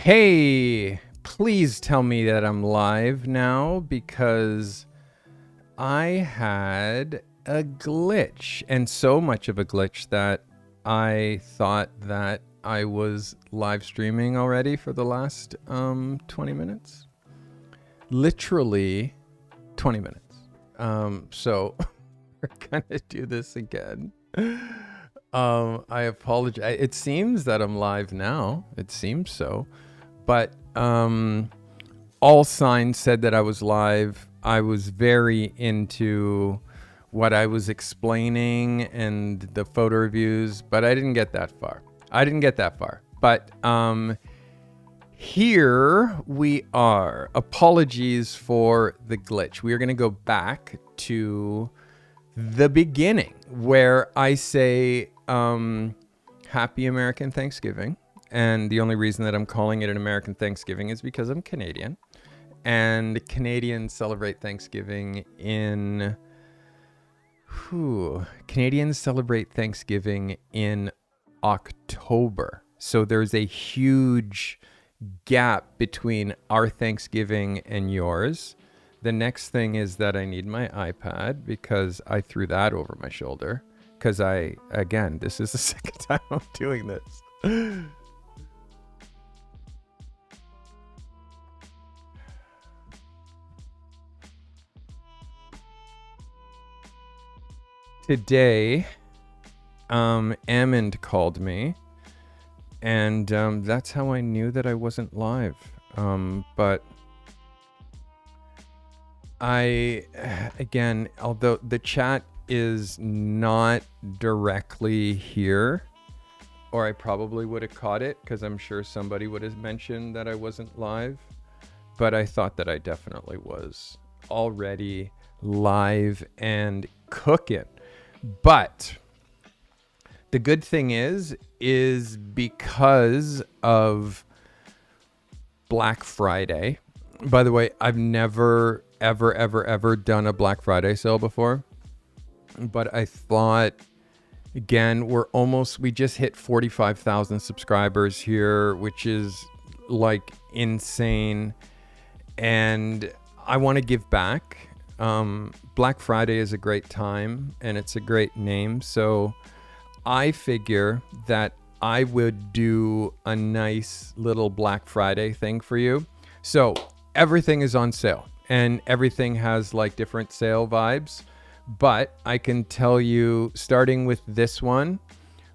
Hey, please tell me that I'm live now because I had a glitch, and so much of a glitch that I thought that I was live streaming already for the last 20 minutes. Literally 20 minutes. So we're gonna do this again. I apologize. It seems that I'm live now. It seems so. But all signs said that I was live. I was very into what I was explaining and the photo reviews, but I didn't get that far. But here we are. Apologies for the glitch. We are going to go back to the beginning where I say Happy American Thanksgiving. And the only reason that I'm calling it an American Thanksgiving is because I'm Canadian. And Canadians celebrate Thanksgiving in... Canadians celebrate Thanksgiving in October. So there's a huge gap between our Thanksgiving and yours. The next thing is that I need my iPad because I threw that over my shoulder. Because this is the second time I'm doing this. Today, Amond called me, and that's how I knew that I wasn't live. But although the chat is not directly here, or I probably would have caught it because I'm sure somebody would have mentioned that I wasn't live, but I thought that I definitely was already live and cooking. But the good thing is because of Black Friday. By the way, I've never, ever done a Black Friday sale before. But I thought, again, we just hit 45,000 subscribers here, which is like insane. And I want to give back. Black Friday is a great time and it's a great name. So I figure that I would do a nice little Black Friday thing for you. So everything is on sale and everything has like different sale vibes, but I can tell you starting with this one,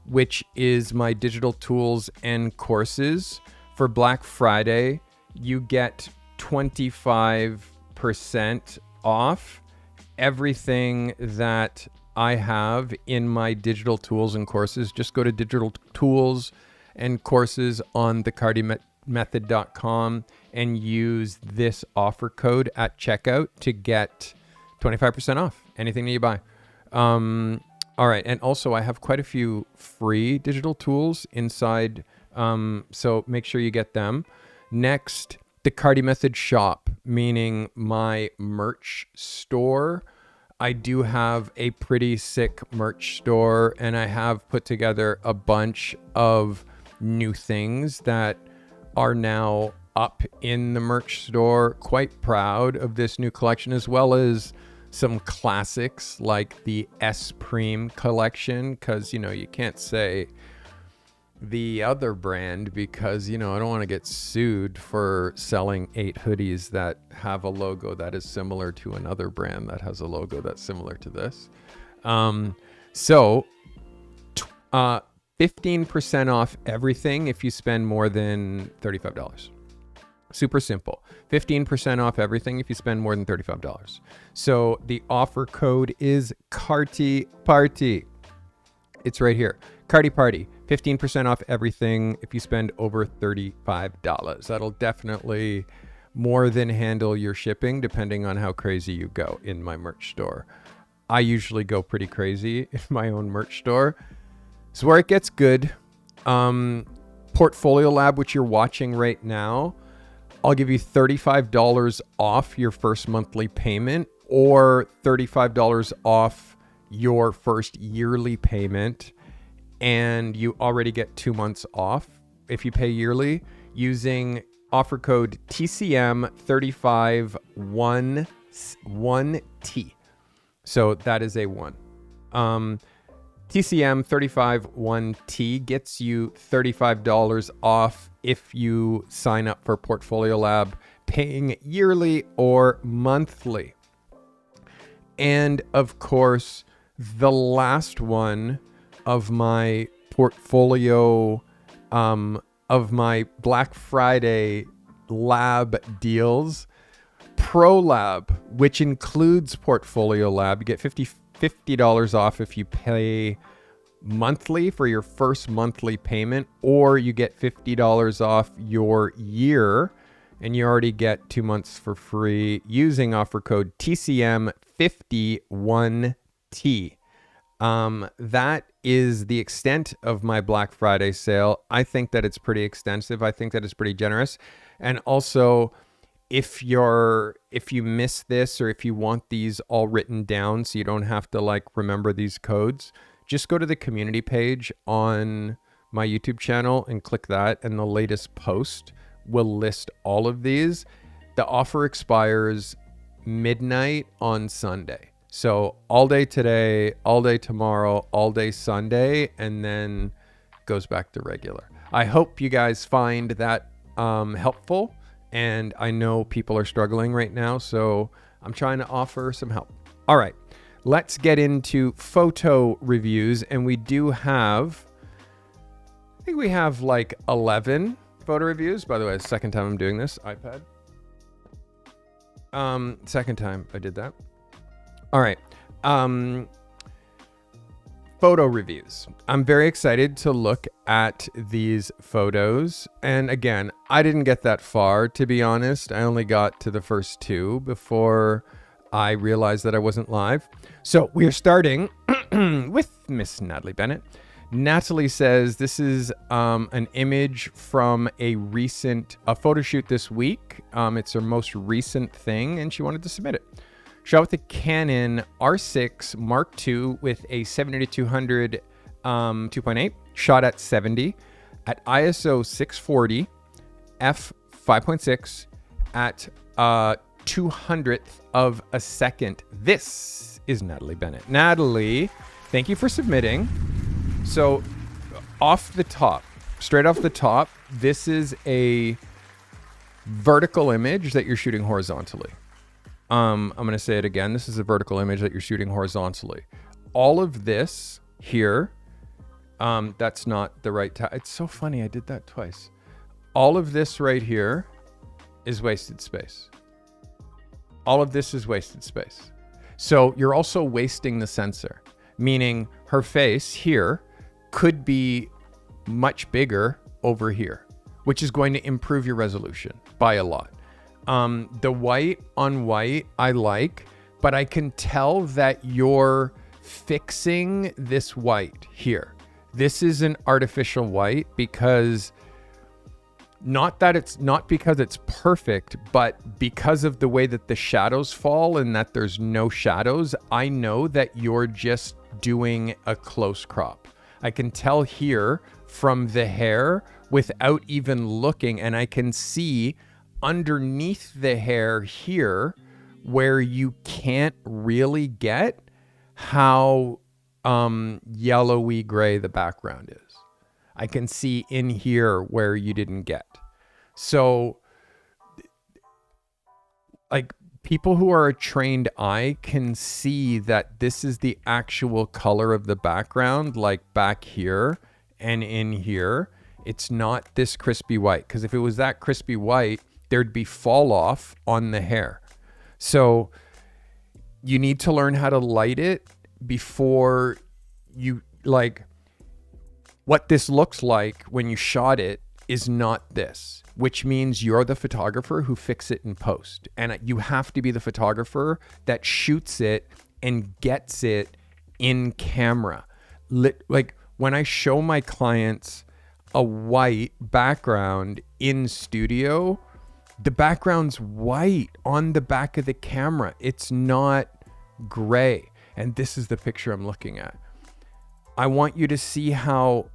which is my digital tools and courses for Black Friday, you get 25% off everything that I have in my digital tools and courses. Just go to digital tools and courses on thecardymethod.com and use this offer code at checkout to get 25% off anything that you buy. All right. And also I have quite a few free digital tools inside. So make sure you get them. Next, the Carte Method shop, meaning my merch store. I do have a pretty sick merch store and I have put together a bunch of new things that are now up in the merch store. Quite proud of this new collection, as well as some classics like the Esprime collection, because, you can't say the other brand because, I don't want to get sued for selling 8 hoodies that have a logo that is similar to another brand that has a logo that's similar to this. So 15% off everything if you spend more than $35. Super simple. 15% off everything if you spend more than $35. So the offer code is Carty Party. It's right here. Carty Party. 15% off everything if you spend over $35. That'll definitely more than handle your shipping depending on how crazy you go in my merch store. I usually go pretty crazy in my own merch store. So where it gets good, Portfolio Lab, which you're watching right now, I'll give you $35 off your first monthly payment or $35 off your first yearly payment. And you already get 2 months off if you pay yearly using offer code TCM351T. So that is a 1. TCM351T gets you $35 off if you sign up for Portfolio Lab, paying yearly or monthly. And of course, the last one of my portfolio, of my Black Friday lab deals, Pro Lab, which includes Portfolio Lab. You get $50 off if you pay monthly for your first monthly payment, or you get $50 off your year, and you already get 2 months for free using offer code TCM51T. That is the extent of my Black Friday sale. I think that it's pretty extensive. I think that it's pretty generous. And also, if you miss this, or if you want these all written down so you don't have to like remember these codes, just go to the community page on my YouTube channel and click that, and the latest post will list all of these. The offer expires midnight on Sunday. So all day today, all day tomorrow, all day Sunday, and then goes back to regular. I hope you guys find that helpful. And I know people are struggling right now, so I'm trying to offer some help. All right, let's get into photo reviews. And we do have, I think we have like 11 photo reviews. By the way, second time I'm doing this, iPad. Second time I did that. All right. Photo reviews. I'm very excited to look at these photos. And again, I didn't get that far, to be honest. I only got to the first 2 before I realized that I wasn't live. So we are starting with Miss Natalie Bennett. Natalie says this is an image from a photo shoot this week. It's her most recent thing, and she wanted to submit it. Shot with the Canon R6 Mark II with a 70-200 2.8, shot at 70 at ISO 640 f/5.6 at 200th of a second. This is Natalie Bennett. Natalie, thank you for submitting. So straight off the top, this is a vertical image that you're shooting horizontally. I'm going to say it again. This is a vertical image that you're shooting horizontally. All of this here, that's not the right time. It's so funny. I did that twice. All of this right here is wasted space. All of this is wasted space. So you're also wasting the sensor, meaning her face here could be much bigger over here, which is going to improve your resolution by a lot. The white on white I like, but I can tell that you're fixing this white here. This is an artificial white because not because it's perfect, but because of the way that the shadows fall and that there's no shadows. I know that you're just doing a close crop. I can tell here from the hair without even looking, and I can see underneath the hair here where you can't really get how yellowy gray the background is. I can see in here where you didn't get. So like people who are a trained eye can see that this is the actual color of the background, like back here and in here. It's not this crispy white, because if it was that crispy white, there'd be fall off on the hair. So you need to learn how to light it before you, like, what this looks like when you shot it is not this, which means you're the photographer who fix it in post. And you have to be the photographer that shoots it and gets it in camera. Like when I show my clients a white background in studio, the background's white on the back of the camera. It's not gray. And this is the picture I'm looking at. I want you to see how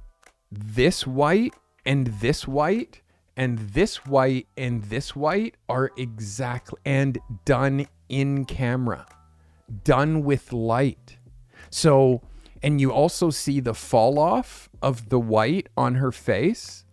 this white And this white and this white and this white are exactly, and done in camera, done with light. So, and you also see the fall off of the white on her face.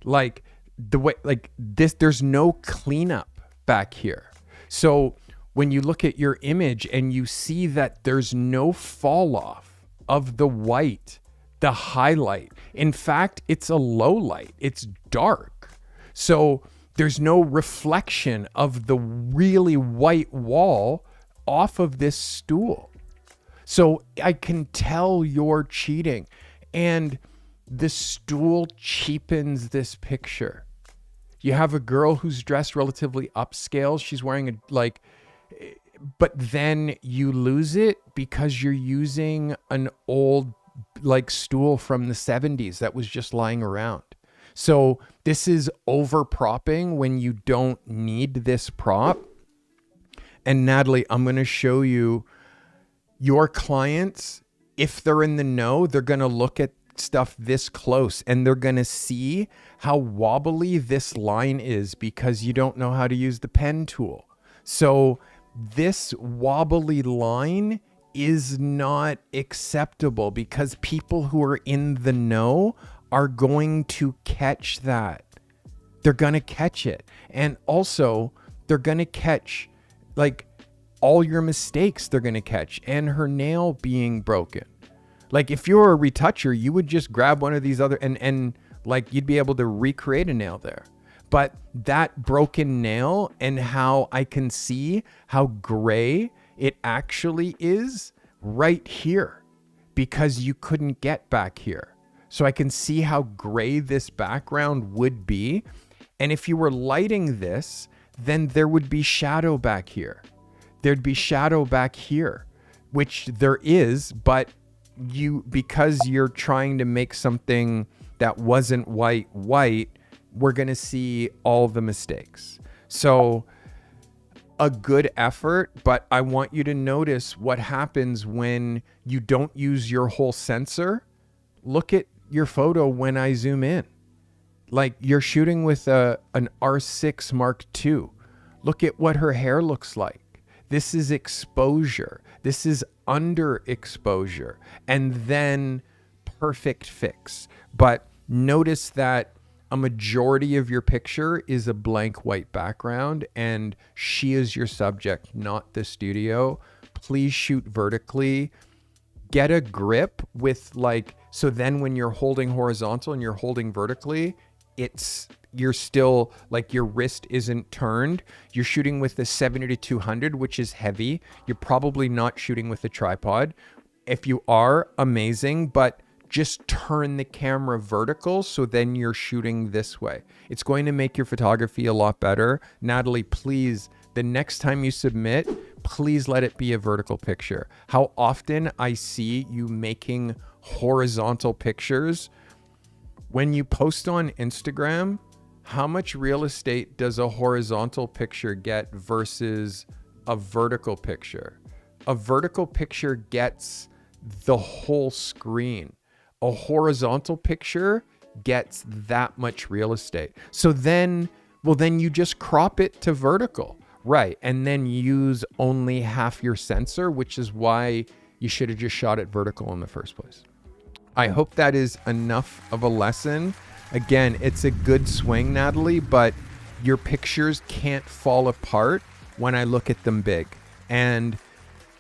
Like the way, like this, there's no cleanup back here. So when you look at your image and you see that there's no fall off of the white, the highlight, in fact, it's a low light, it's dark. So there's no reflection of the really white wall off of this stool. So I can tell you're cheating, and the stool cheapens this picture. You have a girl who's dressed relatively upscale. She's wearing but then you lose it because you're using an old stool from the 70s that was just lying around. So this is over propping when you don't need this prop. And Natalie, I'm going to show you your clients. If they're in the know, they're going to look at stuff this close and they're going to see how wobbly this line is because you don't know how to use the pen tool. So this wobbly line is not acceptable because people who are in the know are going to catch that. They're going to catch it. And also they're going to catch all your mistakes. They're going to catch, and her nail being broken. Like if you're a retoucher, you would just grab one of these other and you'd be able to recreate a nail there. But that broken nail and how I can see how gray it actually is right here because you couldn't get back here. So I can see how gray this background would be. And if you were lighting this, then there would be shadow back here. There'd be shadow back here, which there is, but because you're trying to make something that wasn't white, we're going to see all the mistakes. So a good effort, but I want you to notice what happens when you don't use your whole sensor. Look at your photo when I zoom in. Like you're shooting with an R6 Mark II. Look at what her hair looks like. This is exposure. This is underexposure. And then perfect fix. But notice that a majority of your picture is a blank white background and she is your subject, not the studio. Please shoot vertically. Get a grip with so then when you're holding horizontal and you're holding vertically, you're still your wrist isn't turned. You're shooting with the 70-200, which is heavy. You're probably not shooting with a tripod. If you are, amazing, but just turn the camera vertical so then you're shooting this way. It's going to make your photography a lot better. Natalie, please, the next time you submit, please let it be a vertical picture. How often I see you making horizontal pictures. When you post on Instagram, how much real estate does a horizontal picture get versus a vertical picture? A vertical picture gets the whole screen. A horizontal picture gets that much real estate. So then you just crop it to vertical, right? And then use only half your sensor, which is why you should have just shot it vertical in the first place. I hope that is enough of a lesson. Again, it's a good swing, Natalie, but your pictures can't fall apart when I look at them big. And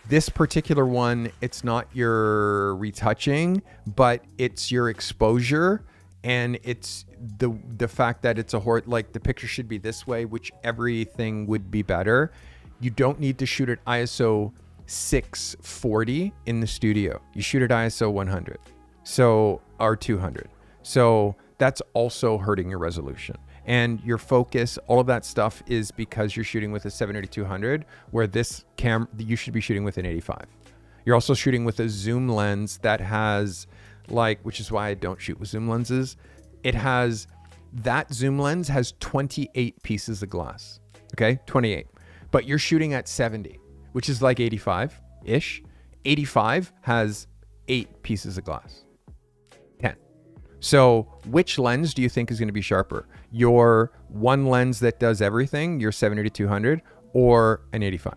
this particular one, it's not your retouching, but it's your exposure. And it's the fact that it's the picture should be this way, which everything would be better. You don't need to shoot at ISO 640 in the studio. You shoot at ISO 100. So, or 200. So that's also hurting your resolution. And your focus, all of that stuff is because you're shooting with a 70-200, where this you should be shooting with an 85. You're also shooting with a zoom lens that has which is why I don't shoot with zoom lenses. That zoom lens has 28 pieces of glass. Okay, 28. But you're shooting at 70, which is 85-ish. 85 has 8 pieces of glass. 10. So which lens do you think is going to be sharper? Your one lens that does everything, your 70-200, or an 85?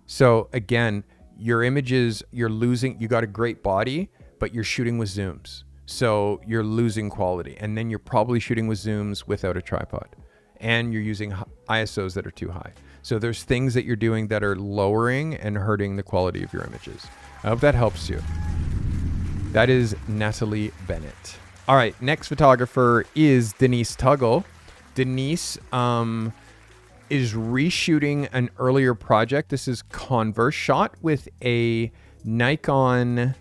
So again, your images, you're losing, you got a great body, but you're shooting with zooms. So you're losing quality. And then you're probably shooting with zooms without a tripod. And you're using ISOs that are too high. So there's things that you're doing that are lowering and hurting the quality of your images. I hope that helps you. That is Natalie Bennett. All right, next photographer is Denise Tuggle. Denise is reshooting an earlier project. This is Converse, shot with a Nikon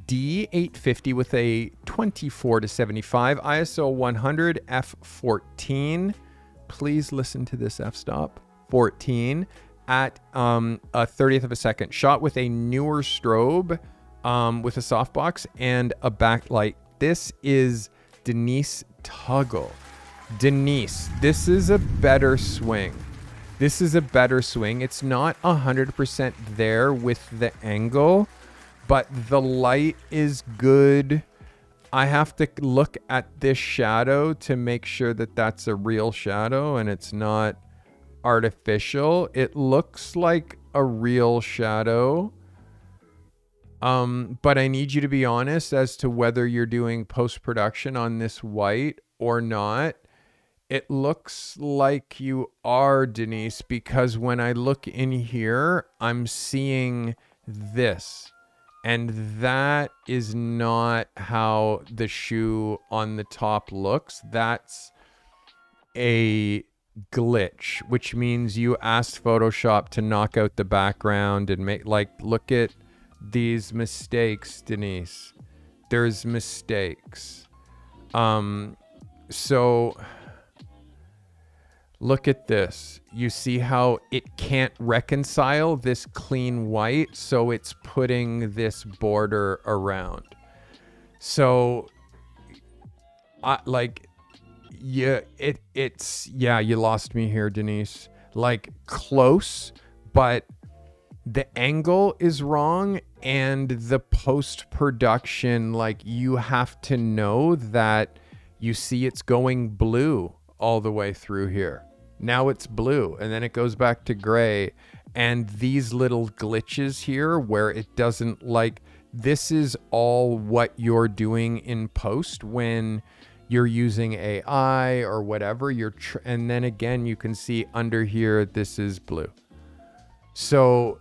D850 with a 24-75 ISO 100 f14. Please listen to this f-stop. 14 at a 30th of a second. Shot with a newer strobe with a softbox and a backlight. This is Denise Tuggle. Denise, this is a better swing. This is a better swing. It's not 100% there with the angle, but the light is good. I have to look at this shadow to make sure that that's a real shadow and it's not artificial. It looks like a real shadow. But I need you to be honest as to whether you're doing post-production on this white or not. It looks like you are, Denise, because when I look in here, I'm seeing this. And that is not how the shoe on the top looks. That's a glitch, which means you asked Photoshop to knock out the background and make, like, look at these mistakes, Denise. There's mistakes. So look at this. You see how it can't reconcile this clean white, so it's putting this border around. So you lost me here, Denise. Like, close, but the angle is wrong, and the post-production, like, you have to know that you see it's going blue all the way through here. Now it's blue, and then it goes back to gray. And these little glitches here where it doesn't, like, this is all what you're doing in post when you're using AI or whatever. And then again, you can see under here, this is blue. So,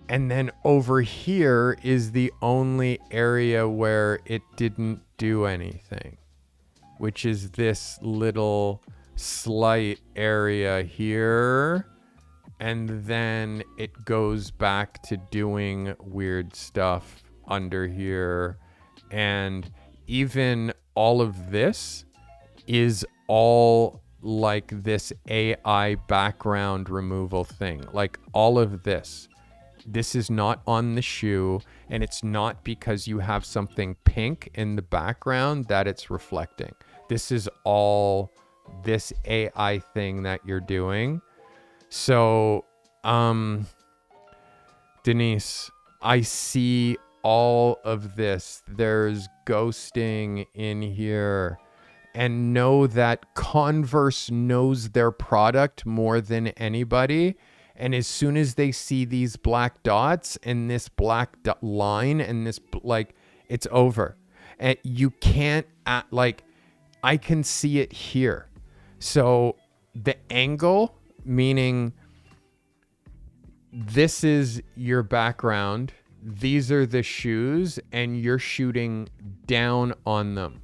and then over here is the only area where it didn't do anything, which is this little slight area here. And then it goes back to doing weird stuff under here. And even all of this is all like this AI background removal thing. Like, all of this. This is not on the shoe, and it's not because you have something pink in the background that it's reflecting. This is all this AI thing that you're doing. So, Denise, I see all of this. There's ghosting in here. And know that Converse knows their product more than anybody. And as soon as they see these black dots and this black line and this, like, it's over. And you can't, like, I can see it here. So the angle, meaning this is your background, these are the shoes, and you're shooting down on them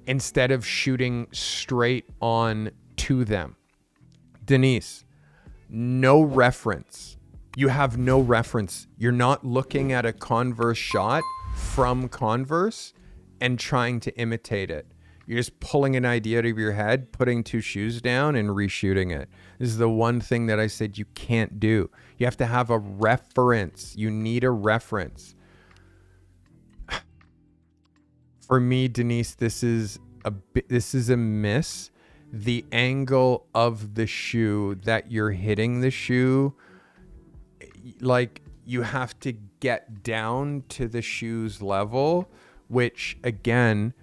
instead of shooting straight on to them. Denise, no reference. You have no reference. You're not looking at a Converse shot from Converse and trying to imitate it. You're just pulling an idea out of your head, putting two shoes down and reshooting it. This is the one thing that I said you can't do. You have to have a reference. You need a reference. For me, Denise, this is a miss. The angle of the shoe that you're hitting the shoe, like, you have to get down to the shoe's level, which again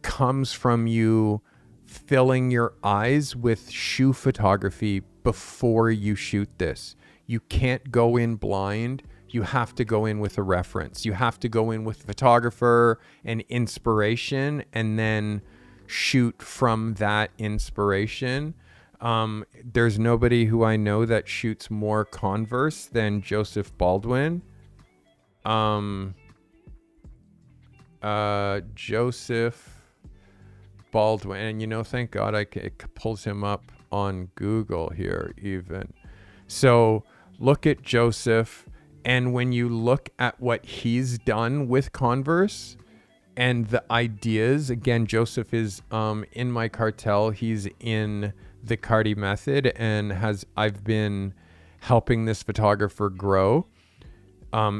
comes from you filling your eyes with shoe photography before you shoot this. You can't go in blind. You have to go in with a reference. You have to go in with photographer and inspiration and then shoot from that inspiration. There's nobody who I know that shoots more Converse than Joseph Baldwin. Joseph Baldwin, and you know, thank God it pulls him up on Google here even. So look at Joseph, and when you look at what he's done with Converse and the ideas, again, Joseph is in my cartel. He's in the Carty method, and I've been helping this photographer grow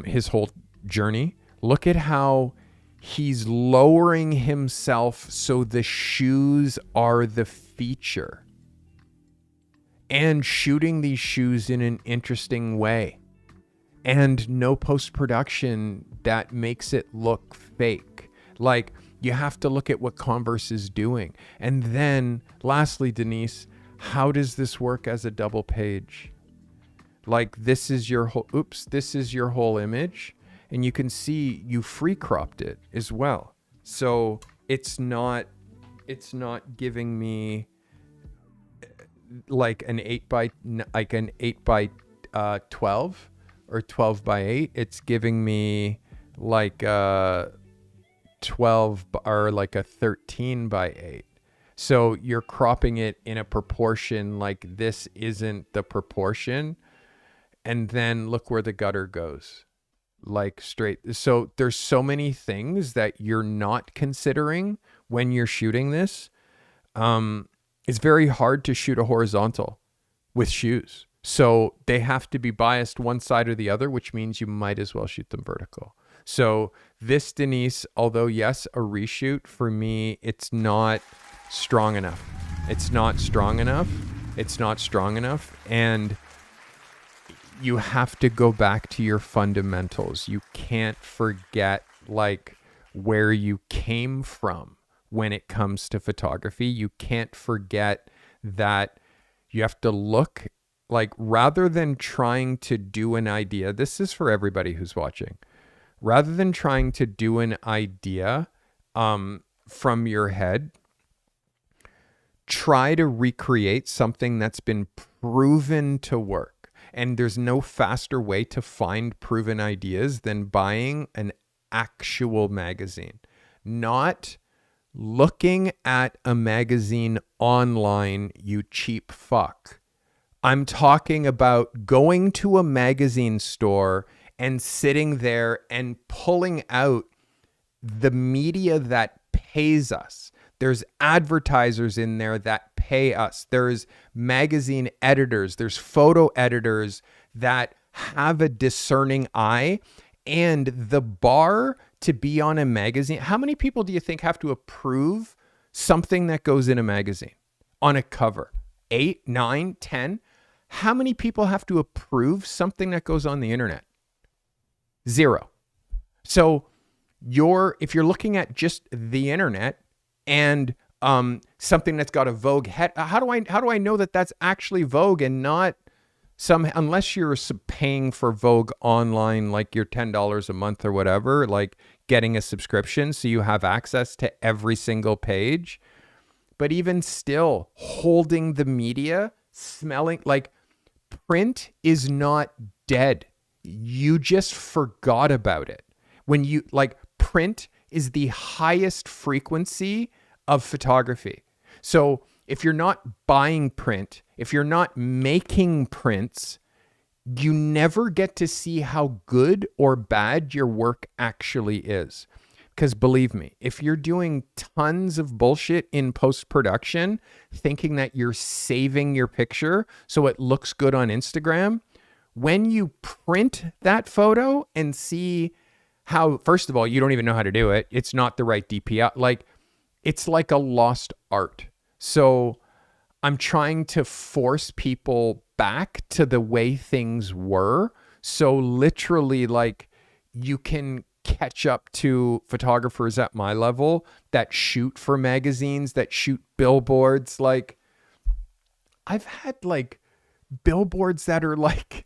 his whole journey. Look at how he's lowering himself so the shoes are the feature, and shooting these shoes in an interesting way, and no post-production that makes it look fake. Like, you have to look at what Converse is doing. And then lastly, Denise, how does this work as a double page? Like, this is your whole image, and you can see you free cropped it as well. So it's not giving me like an 8 by 12 or 12 by 8. It's giving me like 12 or like a 13 by 8. So you're cropping it in a proportion like this isn't the proportion. And then look where the gutter goes, like straight. So there's so many things that you're not considering when you're shooting this. It's very hard to shoot a horizontal with shoes. So they have to be biased one side or the other, which means you might as well shoot them vertical. So this, Denise, although yes, a reshoot, for me, it's not strong enough. It's not strong enough. It's not strong enough. And you have to go back to your fundamentals. You can't forget like where you came from when it comes to photography. You can't forget that you have to look like, rather than trying to do an idea, this is for everybody who's watching, rather than trying to do an idea from your head, try to recreate something that's been proven to work. And there's no faster way to find proven ideas than buying an actual magazine, not looking at a magazine online, you cheap fuck. I'm talking about going to a magazine store and sitting there and pulling out the media that pays us. There's advertisers in there that pay us. There's magazine editors. There's photo editors that have a discerning eye. And the bar to be on a magazine, how many people do you think have to approve something that goes in a magazine on a cover? 8, 9, 10? How many people have to approve something that goes on the internet? 0. So if you're looking at just the internet and something that's got a Vogue head, how do I know that that's actually Vogue and not unless you're paying for Vogue online, like your $10 a month or whatever, like getting a subscription so you have access to every single page. But even still, holding the media, smelling, like, print is not dead. You just forgot about it. When you, like, print is the highest frequency of photography. So if you're not buying print, if you're not making prints, you never get to see how good or bad your work actually is. Because believe me, if you're doing tons of bullshit in post-production, thinking that you're saving your picture so it looks good on Instagram, when you print that photo and see how, first of all, you don't even know how to do it. It's not the right DPI. Like, it's like a lost art. So I'm trying to force people back to the way things were. So literally, like, you can catch up to photographers at my level that shoot for magazines, that shoot billboards. Like, I've had like billboards that are like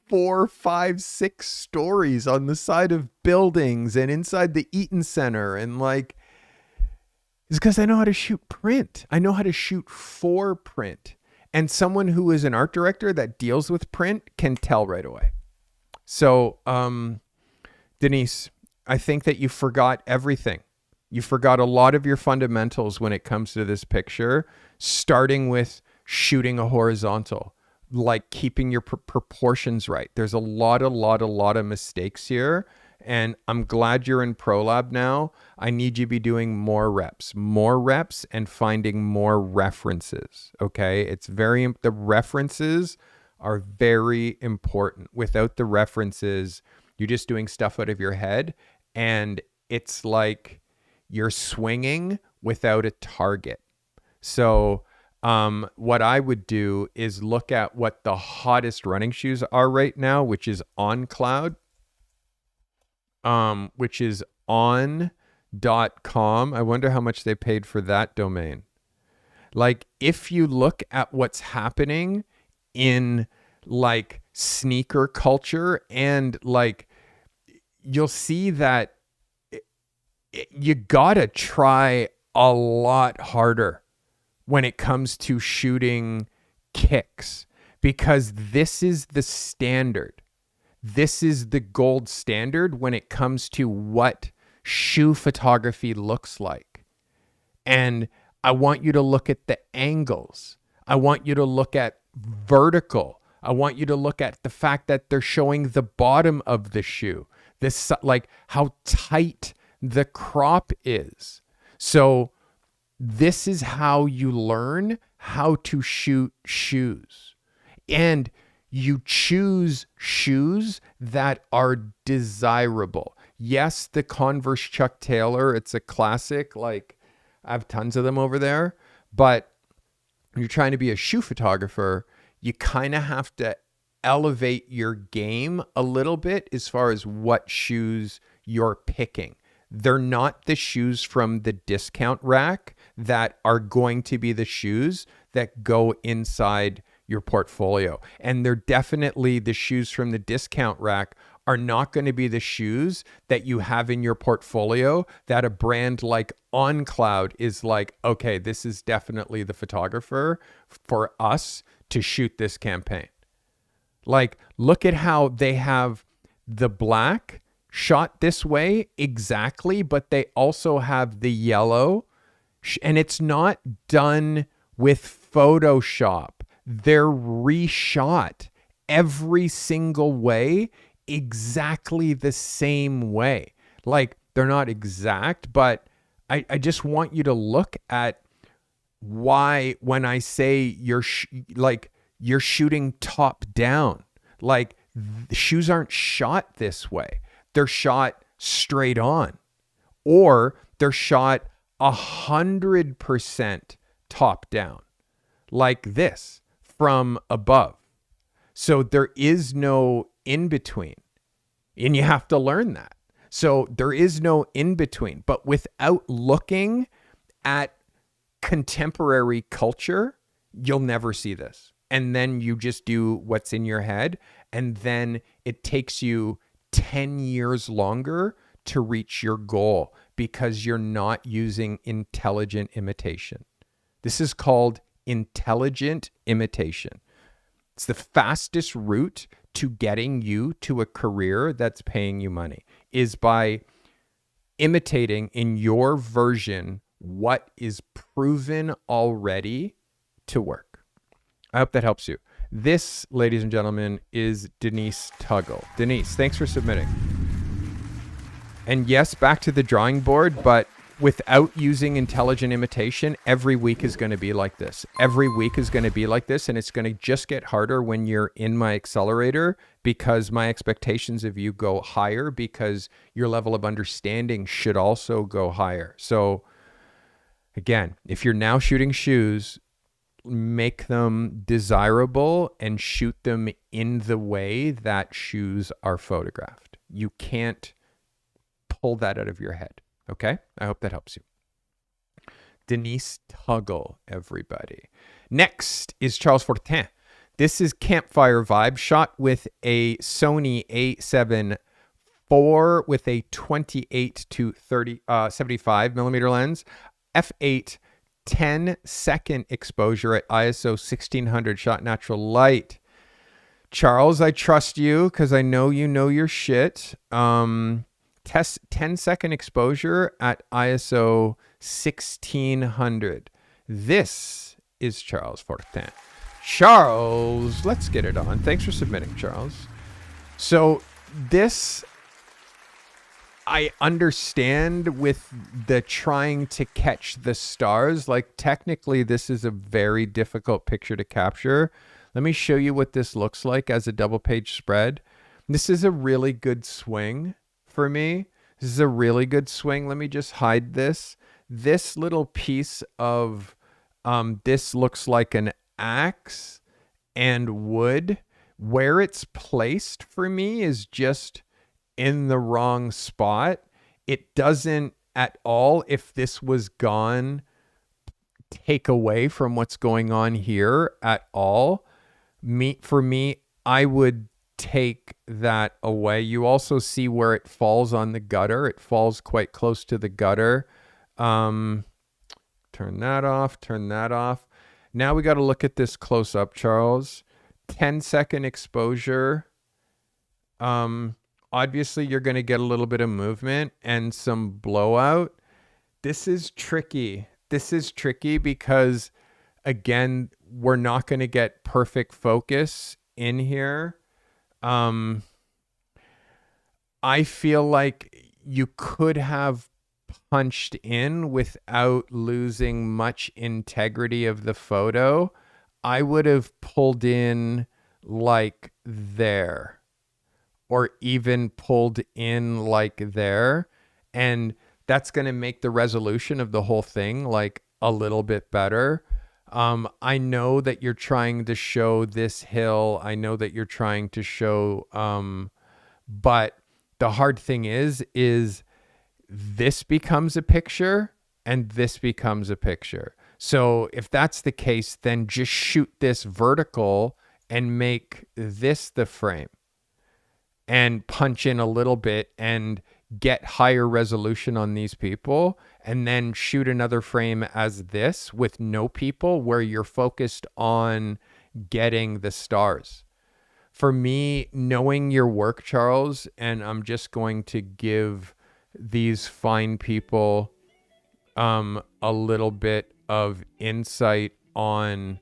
4, 5, 6 stories on the side of buildings and inside the Eaton Center. And like, it's because I know how to shoot print. I know how to shoot for print. And someone who is an art director that deals with print can tell right away. So, Denise, I think that you forgot everything. You forgot a lot of your fundamentals when it comes to this picture, starting with shooting a horizontal, like keeping your proportions right. There's a lot of mistakes here. And I'm glad you're in ProLab now. I need you to be doing more reps and finding more references. Okay. The references are very important. Without the references, you're just doing stuff out of your head. And it's like you're swinging without a target. So, what I would do is look at what the hottest running shoes are right now, which is On Cloud. Which is on.com. I wonder how much they paid for that domain. Like, if you look at what's happening in like sneaker culture, and like, you'll see that you gotta try a lot harder when it comes to shooting kicks, because this is the standard. This is the gold standard when it comes to what shoe photography looks like. And I want you to look at the angles. I want you to look at vertical. I want you to look at the fact that they're showing the bottom of the shoe. This, like, how tight the crop is. So this is how you learn how to shoot shoes. And you choose shoes that are desirable. Yes, the Converse Chuck Taylor, it's a classic. Like, I have tons of them over there. But when you're trying to be a shoe photographer, you kind of have to elevate your game a little bit as far as what shoes you're picking. They're not the shoes from the discount rack that are going to be the shoes that go inside your portfolio. And they're definitely, the shoes from the discount rack are not going to be the shoes that you have in your portfolio that a brand like On Cloud is like, okay, this is definitely the photographer for us to shoot this campaign. Like, look at how they have the black shot this way exactly, but they also have the yellow, and it's not done with Photoshop. They're reshot every single way, exactly the same way. Like, they're not exact, but I just want you to look at why, when I say you're shooting top down, like, the shoes aren't shot this way. They're shot straight on, or they're shot 100% top down, like this, from above. So there is no in between, and you have to learn that. So there is no in between, but without looking at contemporary culture, you'll never see this. And then you just do what's in your head, and then it takes you 10 years longer to reach your goal because you're not using intelligent imitation. This is called intelligent imitation. It's the fastest route to getting you to a career that's paying you money, is by imitating in your version what is proven already to work. I hope that helps you. This, ladies and gentlemen, is Denise Tuggle. Denise, thanks for submitting. And yes, back to the drawing board, but without using intelligent imitation, every week is going to be like this. Every week is going to be like this, and it's going to just get harder when you're in my accelerator, because my expectations of you go higher, because your level of understanding should also go higher. So again, if you're now shooting shoes, make them desirable and shoot them in the way that shoes are photographed. You can't pull that out of your head. Okay? I hope that helps you. Denise Tuggle, everybody. Next is Charles Fortin. This is Campfire Vibe, shot with a Sony A7 IV with a 28 to 75 millimeter lens, f8, 10-second exposure at ISO 1600, shot natural light. Charles, I trust you because I know you know your shit. Test 10-second exposure at ISO 1600. This is Charles Fortin. Charles, let's get it on. Thanks for submitting, Charles. So this, I understand with the trying to catch the stars. Like, technically, this is a very difficult picture to capture. Let me show you what this looks like as a double page spread. This is a really good swing for me. This is a really good swing. Let me just hide this. This little piece of, this looks like an axe and wood. Where it's placed for me is just in the wrong spot. It doesn't at all, if this was gone, take away from what's going on here at all. For me, I would take that away. You also see where it falls on the gutter. It falls quite close to the gutter. Turn that off, turn that off. Now we got to look at this close up, Charles. 10-second exposure. Obviously, you're going to get a little bit of movement and some blowout. This is tricky. This is tricky because, again, we're not going to get perfect focus in here. I feel like you could have punched in without losing much integrity of the photo. I would have pulled in like there, or even pulled in like there. And that's going to make the resolution of the whole thing like a little bit better. I know that you're trying to show this hill. I know that you're trying to show, but the hard thing is this becomes a picture and this becomes a picture. So if that's the case, then just shoot this vertical and make this the frame and punch in a little bit and get higher resolution on these people, and then shoot another frame as this with no people where you're focused on getting the stars. For me, knowing your work, Charles, and I'm just going to give these fine people a little bit of insight on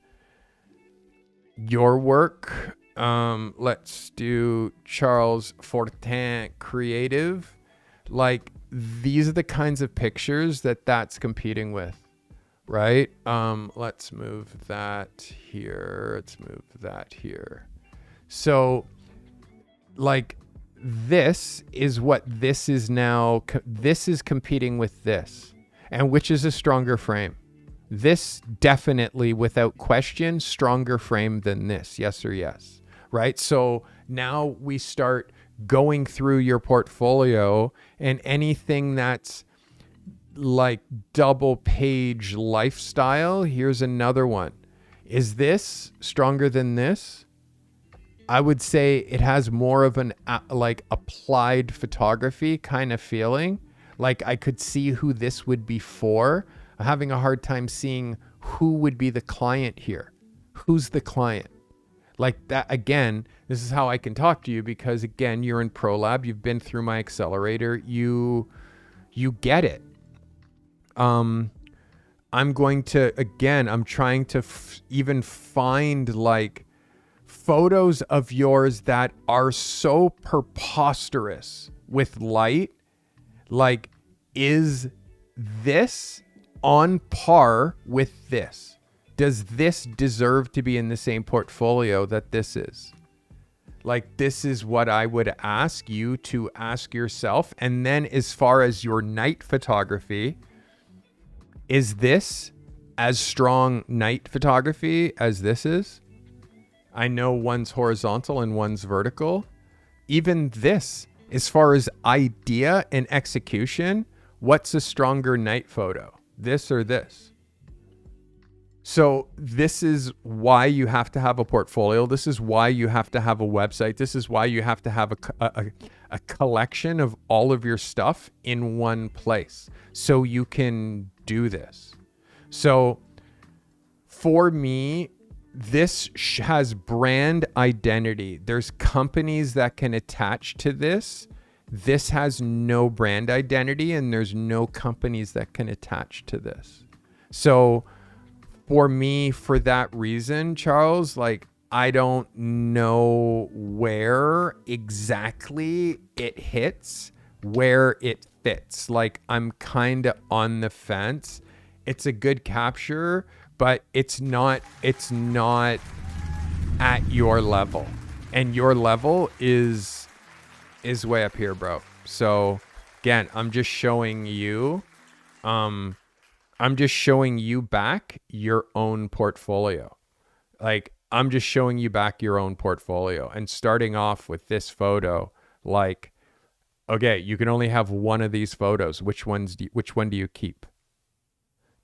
your work. Let's do Charles Fortin Creative. Like, these are the kinds of pictures that's competing with, right? Let's move that here. Let's move that here. So, like, this is what this is now. This is competing with this. And which is a stronger frame? This definitely, without question, stronger frame than this. Yes or yes, right? So now we start going through your portfolio, and anything that's like double page lifestyle, here's another one. Is this stronger than this? I would say it has more of an like applied photography kind of feeling. Like, I could see who this would be for. I'm having a hard time seeing who would be the client here. Who's the client? Like that, again, this is how I can talk to you because, again, you're in ProLab. You've been through my accelerator. You get it. I'm going to, again, I'm trying to even find like photos of yours that are so preposterous with light. Like, is this on par with this? Does this deserve to be in the same portfolio that this is? Like, this is what I would ask you to ask yourself. And then as far as your night photography, is this as strong night photography as this is? I know one's horizontal and one's vertical. Even this As far as idea and execution, what's a stronger night photo? This or this? So this is why you have to have a portfolio. This is why you have to have a website. This is why you have to have a collection of all of your stuff in one place so you can do this. So for me, this has brand identity. There's companies that can attach to this. This has no brand identity, and there's no companies that can attach to this. So for me, for that reason, Charles, like, I don't know where exactly it hits, where it fits. Like, I'm kind of on the fence. It's a good capture, but it's not at your level. And your level is way up here, bro. So again, I'm just showing you back your own portfolio. Like, I'm just showing you back your own portfolio and starting off with this photo. Like, okay, you can only have one of these photos. Which one do you keep?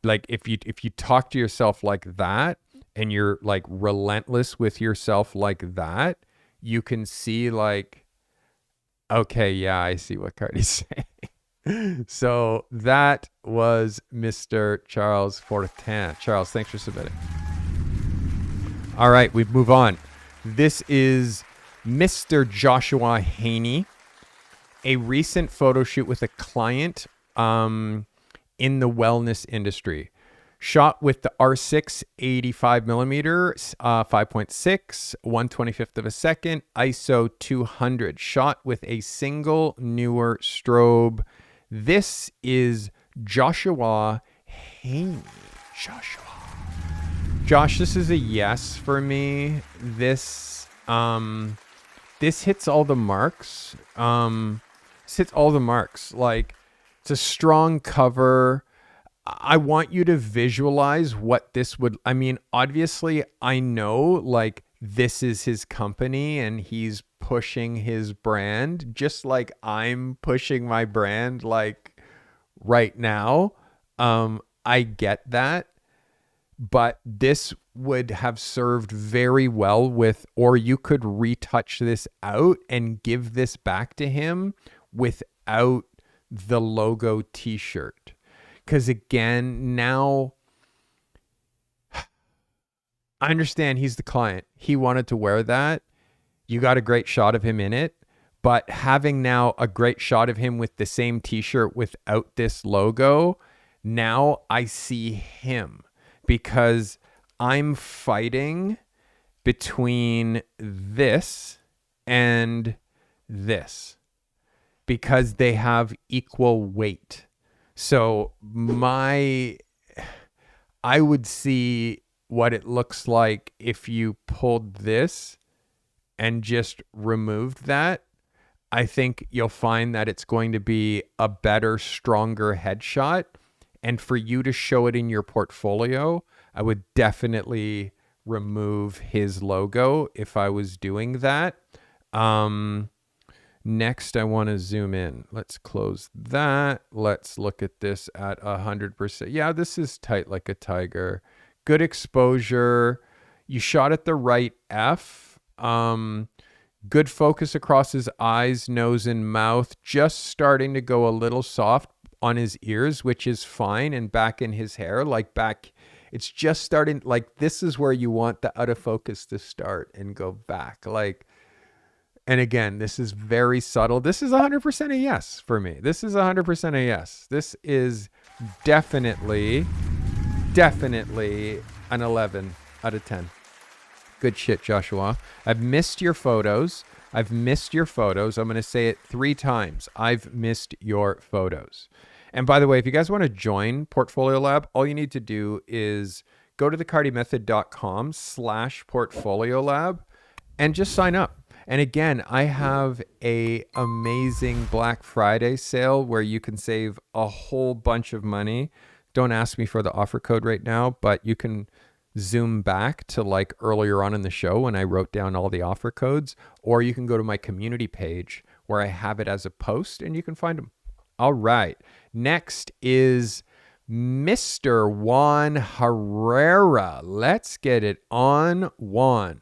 Like, if you talk to yourself like that and you're like relentless with yourself like that, you can see like, okay, yeah, I see what Carty's saying. So that was Mr. Charles Fortin. Charles, thanks for submitting. All right, we move on. This is Mr. Joshua Haney, a recent photo shoot with a client in the wellness industry. Shot with the R6 85 millimeter, 5.6, 1/25th of a second, ISO 200. Shot with a single newer strobe. This is Joshua Haney. Josh, this is a yes for me. This hits all the marks. Like, it's a strong cover. I want you to visualize what this would, I mean, obviously I know like this is his company and he's pushing his brand just like I'm pushing my brand like right now. I get that, but this would have served very well with, or you could retouch this out and give this back to him without the logo t-shirt. Because again, now I understand he's the client. He wanted to wear that. You got a great shot of him in it. But having now a great shot of him with the same t-shirt without this logo, now I see him. Because I'm fighting between this and this. Because they have equal weight. So I would see what it looks like if you pulled this and just removed that. I think you'll find that it's going to be a better, stronger headshot. And for you to show it in your portfolio, I would definitely remove his logo if I was doing that. Next, I want to zoom in. Let's close that. Let's look at this at 100%. Yeah, this is tight like a tiger. Good exposure. You shot at the right F. Good focus across his eyes, nose, and mouth. Just starting to go a little soft on his ears, which is fine. And back in his hair, like back, it's just starting. Like, this is where you want the out of focus to start and go back. Like, and again, this is very subtle. This is 100% a yes for me. This is 100% a yes. This is definitely an 11 out of 10. Good shit, Joshua. I've missed your photos. I'm going to say it 3 times. I've missed your photos. And by the way, if you guys want to join Portfolio Lab, all you need to do is go to thecartymethod.com/portfolio lab and just sign up. And again, I have a amazing Black Friday sale where you can save a whole bunch of money. Don't ask me for the offer code right now, but you can zoom back to like earlier on in the show when I wrote down all the offer codes, or you can go to my community page where I have it as a post, and you can find them. All right. Next is Mr. Juan Herrera. Let's get it on, Juan.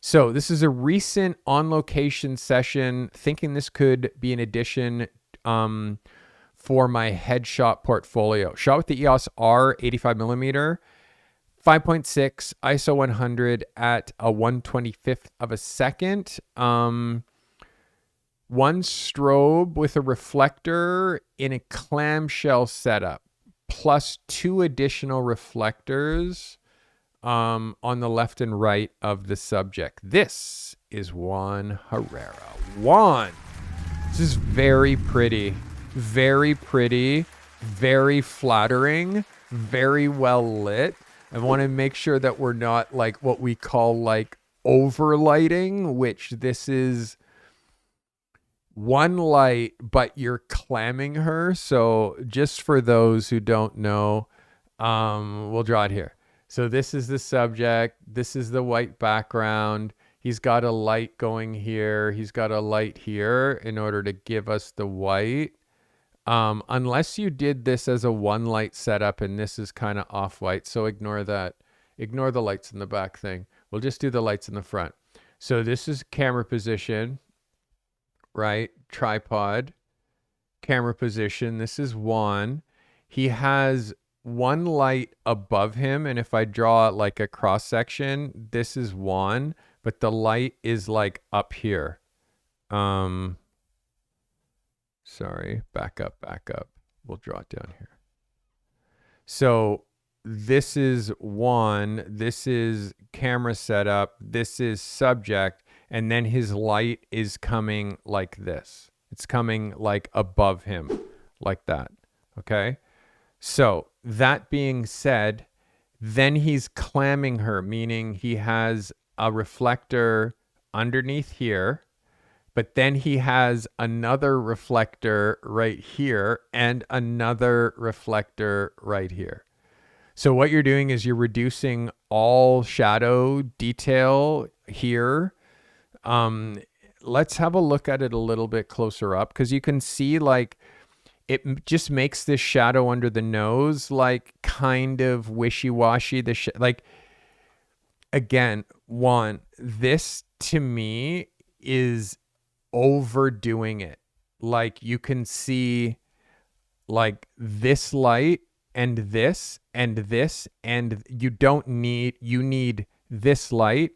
So this is a recent on-location session, thinking this could be an addition for my headshot portfolio. Shot with the EOS R 85mm, 5.6 ISO 100 at a 1/25th of a second. One strobe with a reflector in a clamshell setup, plus 2 additional reflectors on the left and right of the subject. This is Juan Herrera. Juan, this is very pretty, very flattering, very well lit. I want to make sure that we're not like what we call like overlighting, which this is one light, but you're clamming her. So just for those who don't know, we'll draw it here. So this is the subject. This is the white background. He's got a light going here. He's got a light here in order to give us the white. Unless you did this as a one light setup and this is kind of off white. So ignore that. Ignore the lights in the back thing. We'll just do the lights in the front. So this is camera position, right? Tripod, camera position. This is one. He has one light above him. And if I draw like a cross section, this is one, but the light is like up here. Sorry, back up. We'll draw it down here. So this is one, this is camera setup, this is subject, and then his light is coming like this. It's coming like above him, like that, okay? So that being said, then he's clamming her, meaning he has a reflector underneath here, but then he has another reflector right here and another reflector right here. So what you're doing is you're reducing all shadow detail here. Let's have a look at it a little bit closer up, because you can see like it just makes this shadow under the nose like kind of wishy-washy. Like, again, one, this to me is overdoing it. Like you can see like this light and this and this, and you need this light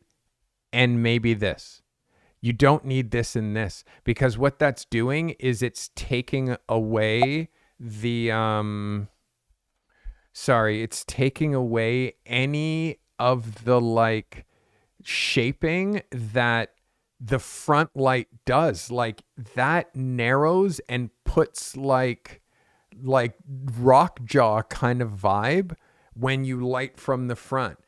and maybe this. You don't need this and this, because what that's doing is it's taking away the it's taking away any of the like shaping that the front light does. Like that narrows and puts like rock jaw kind of vibe when you light from the front.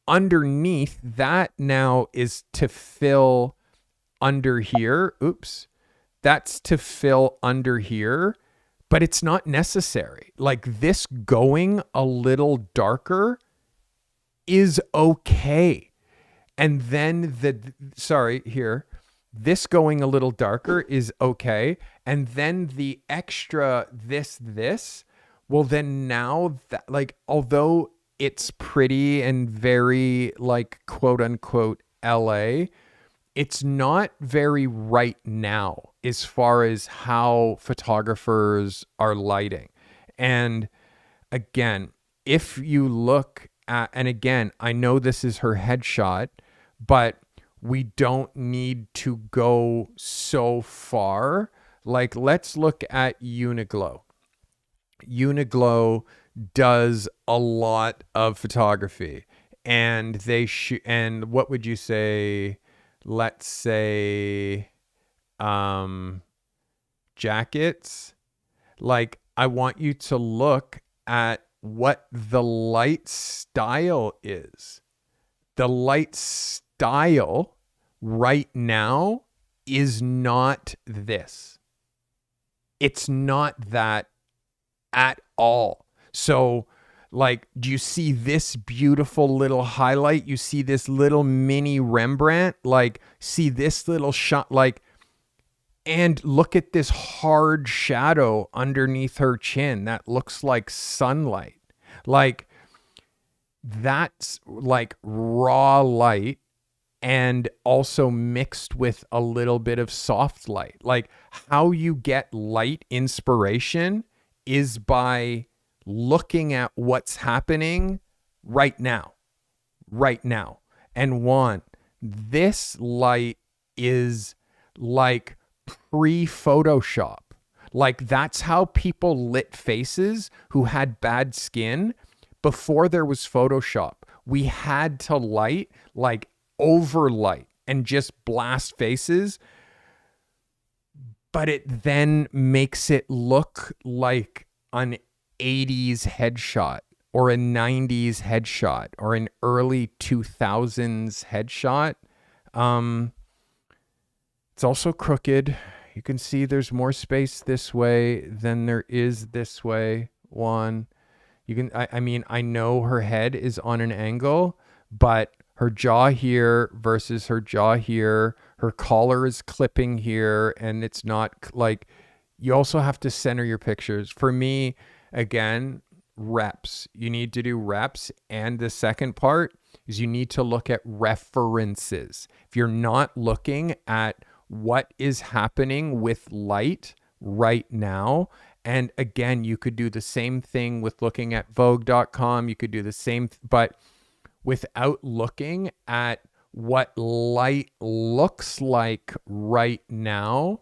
Underneath that now is to fill under here. Oops. That's to fill under here, but it's not necessary. Like this going a little darker is okay. And then this going a little darker is okay. And then the extra this, well then now that, like, although it's pretty and very like quote unquote LA, it's not very right now as far as how photographers are lighting. And again, if you look at, and again, I know this is her headshot, but we don't need to go so far. Like, let's look at Uniglow. Uniglow does a lot of photography, and they shoot. And what would you say? Let's say, jackets. Like, I want you to look at what the light style is. The light style right now is not this. It's not that at all. So, like, do you see this beautiful little highlight? You see this little mini Rembrandt? Like, see this little shot? Like, And look at this hard shadow underneath her chin that looks like sunlight. Like, that's like raw light and also mixed with a little bit of soft light. Like, how you get light inspiration is by looking at what's happening right now. Right now. And one, this light is like pre-Photoshop. Like, that's how people lit faces who had bad skin before there was Photoshop. We had to light, like, overlight and just blast faces, but it then makes it look like an 80s headshot or a 90s headshot or an early 2000s headshot. It's also crooked. You can see there's more space this way than there is this way. One, you can, I mean, I know her head is on an angle, but her jaw here versus her jaw here, her collar is clipping here, and it's not like, you also have to center your pictures. For me, again, reps. You need to do reps. And the second part is you need to look at references. If you're not looking at what is happening with light right now, and again, you could do the same thing with looking at Vogue.com. You could do the same, but without looking at what light looks like right now,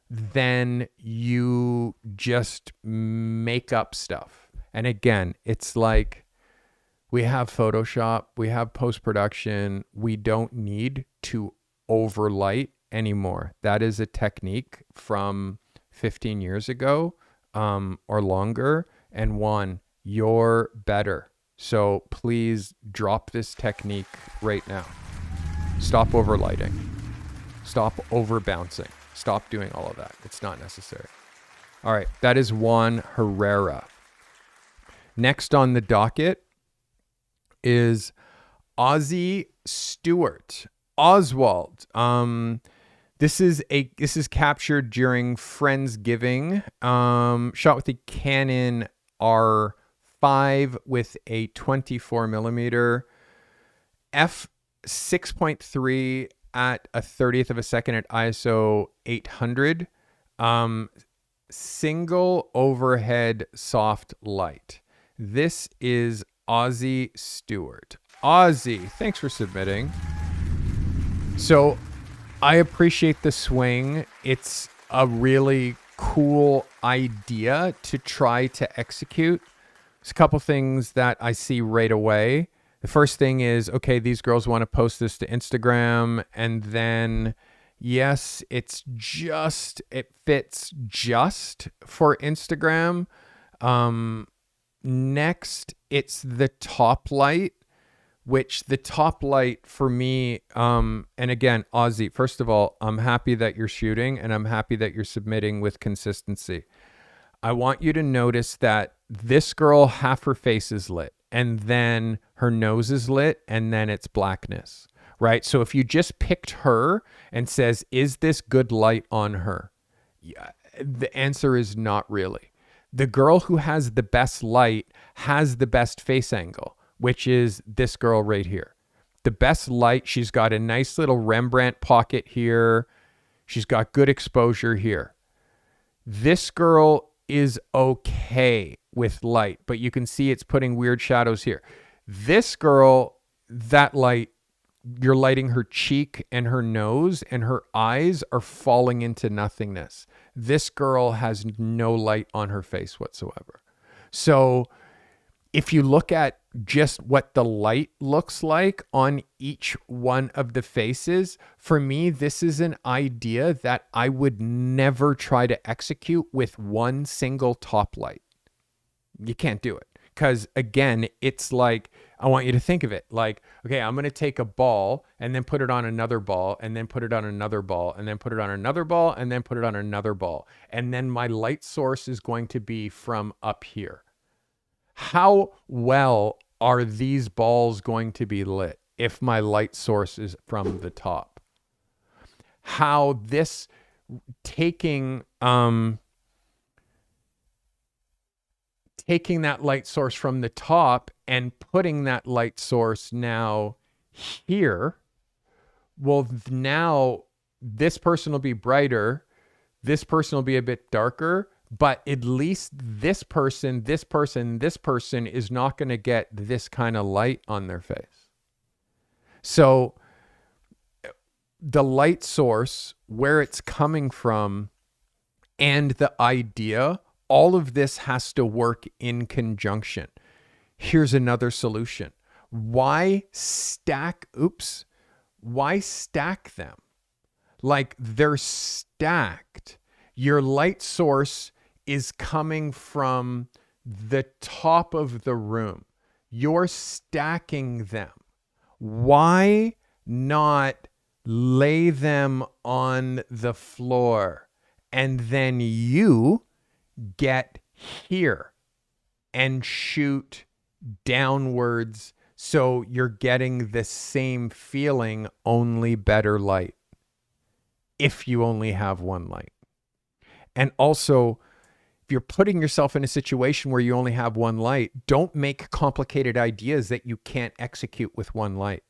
then you just make up stuff. And again, it's like, we have Photoshop, we have post-production, we don't need to overlight anymore. That is a technique from 15 years ago or longer. And one, you're better. So please drop this technique right now. Stop overlighting. Stop overbouncing. Stop doing all of that. It's not necessary. All right. That is Juan Herrera. Next on the docket is Ozzy Stewart. Oswald. This is captured during Friendsgiving. Shot with the Canon R5 with a 24 millimeter f 6.3 at a 30th of a second at ISO 800. Single overhead soft light. This is Ozzy Stewart. Ozzy, thanks for submitting. So I appreciate the swing. It's a really cool idea to try to execute. There's a couple things that I see right away. The first thing is, okay, these girls want to post this to Instagram, and then yes, it fits just for Instagram. Next, it's the top light, which the top light for me, and again, Ozzy, first of all, I'm happy that you're shooting and I'm happy that you're submitting with consistency. I want you to notice that this girl, half her face is lit, and then her nose is lit, and then it's blackness, right? So if you just picked her and says, is this good light on her? Yeah, the answer is not really. The girl who has the best light has the best face angle, which is this girl right here. The best light, she's got a nice little Rembrandt pocket here. She's got good exposure here. This girl is okay with light, but you can see it's putting weird shadows here. This girl, that light, you're lighting her cheek and her nose, and her eyes are falling into nothingness. This girl has no light on her face whatsoever. So if you look at just what the light looks like on each one of the faces, for me, this is an idea that I would never try to execute with one single top light. You can't do it. Because again, it's like, I want you to think of it like, okay, I'm going to take a ball and then put it on another ball and then put it on another ball and then put it on another ball and then put it on another ball. And then my light source is going to be from up here. How well are these balls going to be lit if my light source is from the top? How this taking taking that light source from the top and putting that light source now here. Well, now this person will be brighter, this person will be a bit darker, but at least this person is not going to get this kind of light on their face. So the light source, where it's coming from, and the idea, all of this has to work in conjunction. Here's another solution. Why stack them? Like, they're stacked. Your light source is coming from the top of the room. You're stacking them. Why not lay them on the floor and then you get here and shoot downwards, so you're getting the same feeling, only better light, if you only have one light. And also, if you're putting yourself in a situation where you only have one light, don't make complicated ideas that you can't execute with one light.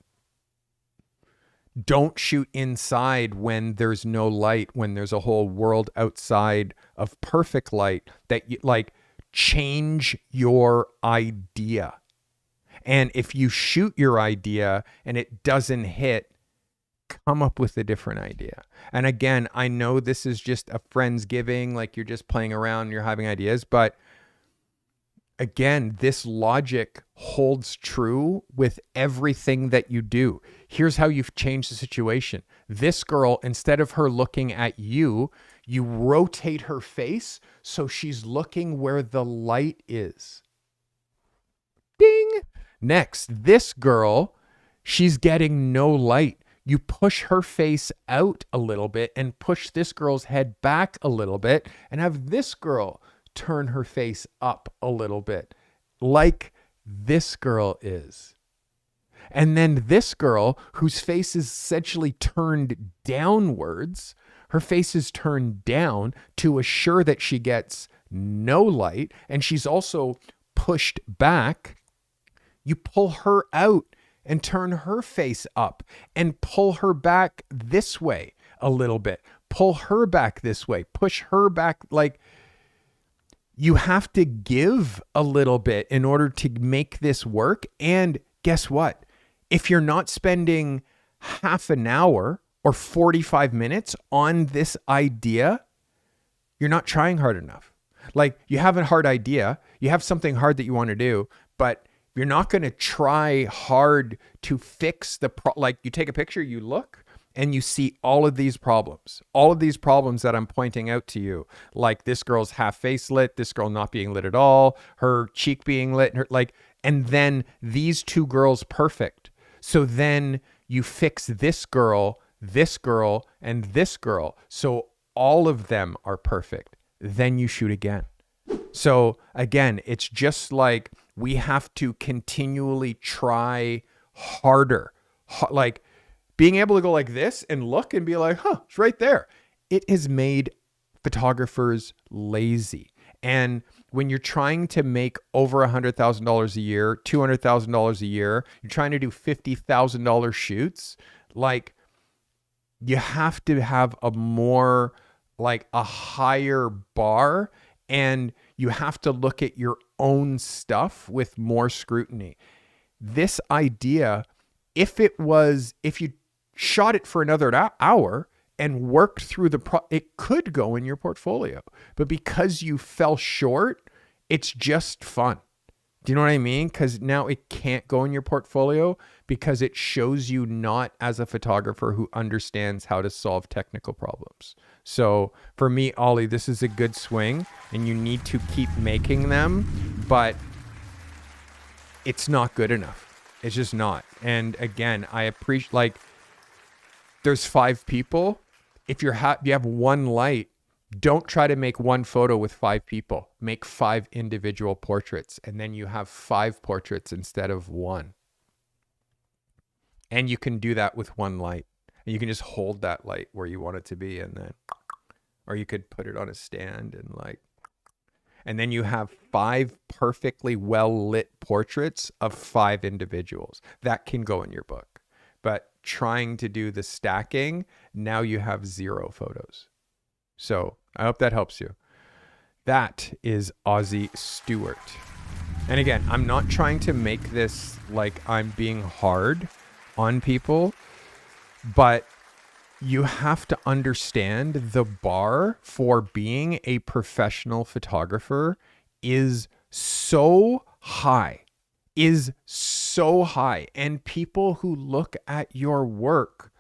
Don't shoot inside when there's no light, when there's a whole world outside of perfect light. That you like, change your idea. And if you shoot your idea and it doesn't hit, come up with a different idea. And again, I know this is just a Friendsgiving, like you're just playing around, you're having ideas, but again, this logic holds true with everything that you do. Here's how you've changed the situation. This girl, instead of her looking at you, you rotate her face so she's looking where the light is. Ding! Next, this girl, she's getting no light. You push her face out a little bit and push this girl's head back a little bit and have this girl turn her face up a little bit, like this girl is. And then this girl, whose face is essentially turned downwards, her face is turned down to assure that she gets no light, and she's also pushed back. You pull her out and turn her face up and pull her back this way a little bit. Pull her back this way. Push her back. Like, you have to give a little bit in order to make this work. And guess what? If you're not spending half an hour or 45 minutes on this idea, you're not trying hard enough. Like, you have a hard idea, you have something hard that you want to do, but you're not going to try hard to fix like, you take a picture, you look, and you see all of these problems that I'm pointing out to you, like this girl's half face lit, this girl not being lit at all, her cheek being lit, and then these two girls perfect. So then you fix this girl, and this girl. So all of them are perfect. Then you shoot again. So again, it's just like, we have to continually try harder. Like, being able to go like this and look and be like, it's right there. It has made photographers lazy. And when you're trying to make over $100,000 a year, $200,000 a year, you're trying to do $50,000 shoots, like, you have to have a higher bar, and you have to look at your own stuff with more scrutiny. This idea, if you shot it for another hour and worked through it could go in your portfolio. But because you fell short, it's just fun. Do you know what I mean? Because now it can't go in your portfolio because it shows you not as a photographer who understands how to solve technical problems. So for me, Ollie, this is a good swing, and you need to keep making them, but it's not good enough. It's just not. And again, I appreciate, like, there's 5 people. If you have one light, don't try to make one photo with 5 people. Make 5 individual portraits, and then you have 5 portraits instead of 1. And you can do that with one light. And you can just hold that light where you want it to be, and then or you could put it on a stand and like, and then you have 5 perfectly well lit portraits of 5 individuals that can go in your book. But trying to do the stacking, now you have 0 photos. So I hope that helps you. That is Ozzy Stewart. And again, I'm not trying to make this like I'm being hard on people, but you have to understand the bar for being a professional photographer is so high, And people who look at your work,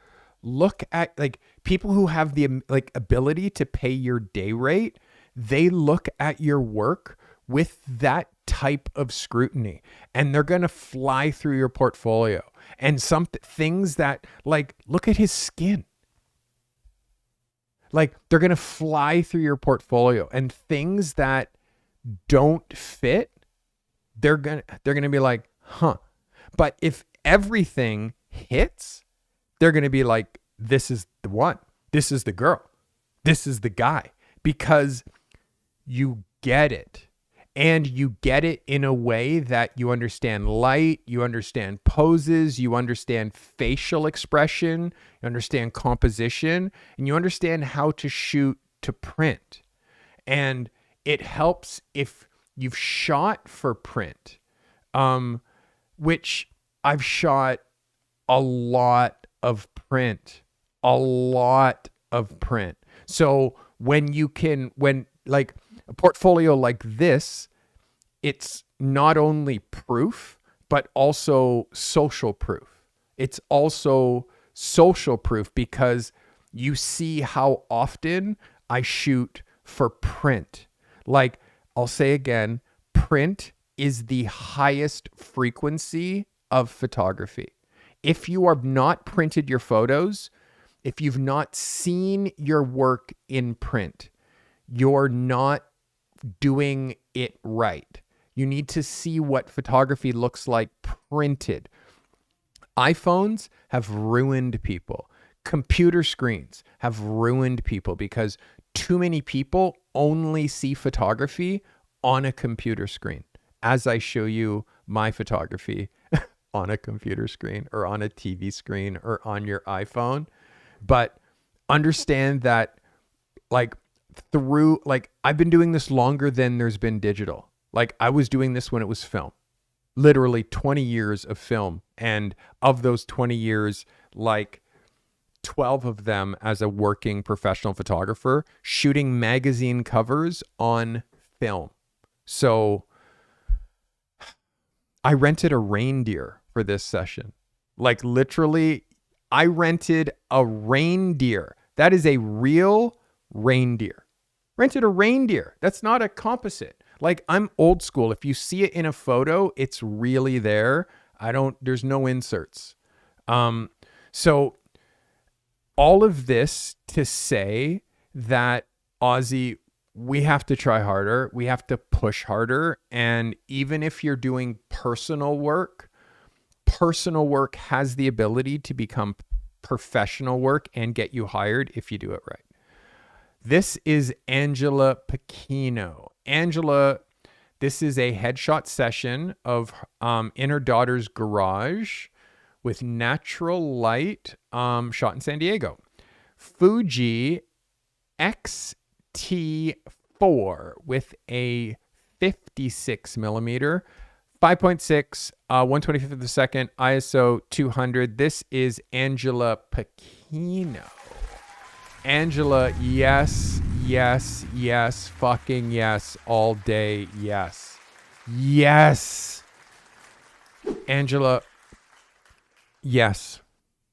look at like people who have the like ability to pay your day rate, they look at your work with that type of scrutiny, and they're going to fly through your portfolio. And some things that like, look at his skin. Like they're going to fly through your portfolio, and things that don't fit, they're going to be like, huh. But if everything hits, they're going to be like, this is the one. This is the girl. This is the guy, because you get it. And you get it in a way that you understand light, you understand poses, you understand facial expression, you understand composition, and you understand how to shoot to print. And it helps if you've shot for print, which I've shot a lot of print. So when like a portfolio like this, it's not only proof, but also social proof. It's also social proof because you see how often I shoot for print. Like I'll say again, print is the highest frequency of photography. If you are not printed your photos, if you've not seen your work in print, you're not doing it right. You need to see what photography looks like printed. iPhones have ruined people. Computer screens have ruined people because too many people only see photography on a computer screen. As I show you my photography on a computer screen or on a TV screen or on your iPhone. But understand that like I've been doing this longer than there's been digital. Like I was doing this when it was film, literally 20 years of film. And of those 20 years, like 12 of them as a working professional photographer, shooting magazine covers on film. So I rented a reindeer for this session. Like literally, I rented a reindeer. That is a real reindeer. Rented a reindeer. That's not a composite. Like I'm old school. If you see it in a photo, it's really there. There's no inserts. So all of this to say that Ozzy, we have to try harder. We have to push harder. And even if you're doing personal work has the ability to become professional work and get you hired if you do it right. This is Angela Pacino. Angela, this is a headshot session of in her daughter's garage with natural light, shot in San Diego. Fuji X-T4 with a 56 millimeter, 5.6, 125th of a second, ISO 200. This is Angela Pacino. Angela, yes, fucking yes, all day, yes. Yes. Angela, yes.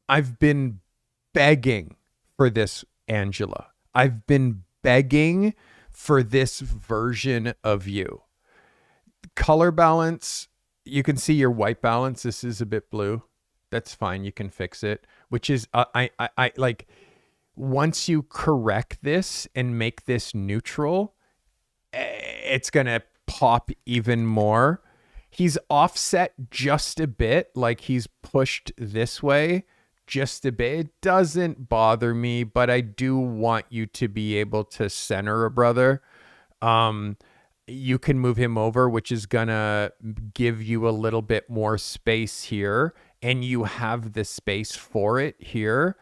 I've been begging for this, Angela. I've been begging for this version of you. Color balance, you can see your white balance. This is a bit blue. That's fine. You can fix it, which is, I like, once you correct this and make this neutral, it's going to pop even more. He's offset just a bit, like he's pushed this way just a bit. It doesn't bother me, but I do want you to be able to center a brother. You can move him over, which is gonna give you a little bit more space here, and you have the space for it here.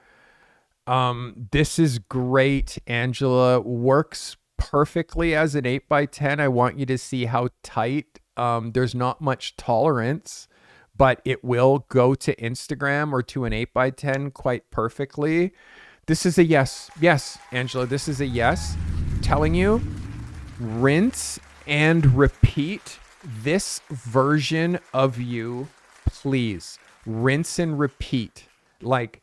This is great, Angela. Works perfectly as an 8x10. I want you to see how tight. There's not much tolerance, but it will go to Instagram or to an 8x10 quite perfectly. This is a yes. Yes, Angela, this is a yes. I'm telling you, rinse and repeat this version of you, please. Rinse and repeat. Like,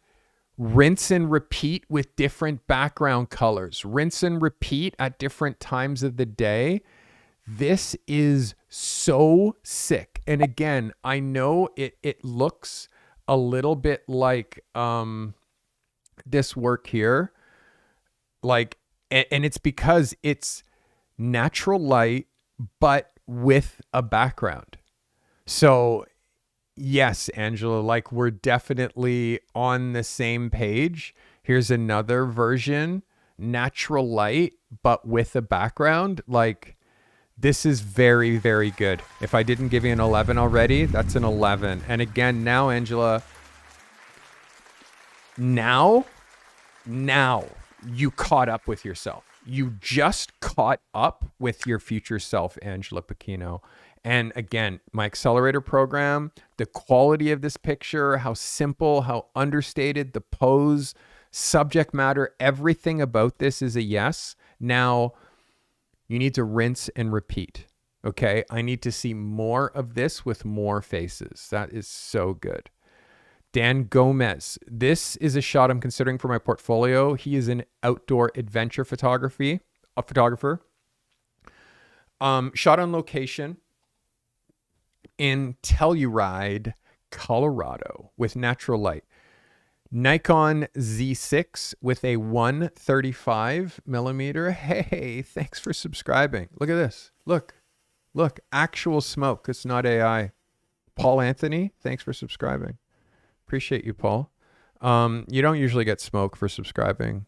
rinse and repeat with different background colors. Rinse and repeat at different times of the day. This is so sick. And again, I know it looks a little bit like this work here. Like, and it's because it's natural light, but with a background. So yes, Angela, like we're definitely on the same page. Here's another version, natural light, but with a background. Like, this is very, very good. If I didn't give you an 11 already, that's an 11. And again, now, Angela, now you caught up with yourself. You just caught up with your future self, Angela Pacchino. And again, my accelerator program, the quality of this picture, how simple, how understated, the pose, subject matter, everything about this is a yes. Now, you need to rinse and repeat. Okay? I need to see more of this with more faces. That is so good. Dan Gomez. This is a shot I'm considering for my portfolio. He is an outdoor adventure photographer. Shot on location in Telluride, Colorado with natural light. Nikon Z6 with a 135 millimeter. Hey, thanks for subscribing. Look at this. Look, actual smoke. It's not AI. Paul Anthony, thanks for subscribing. Appreciate you, Paul. You don't usually get smoke for subscribing,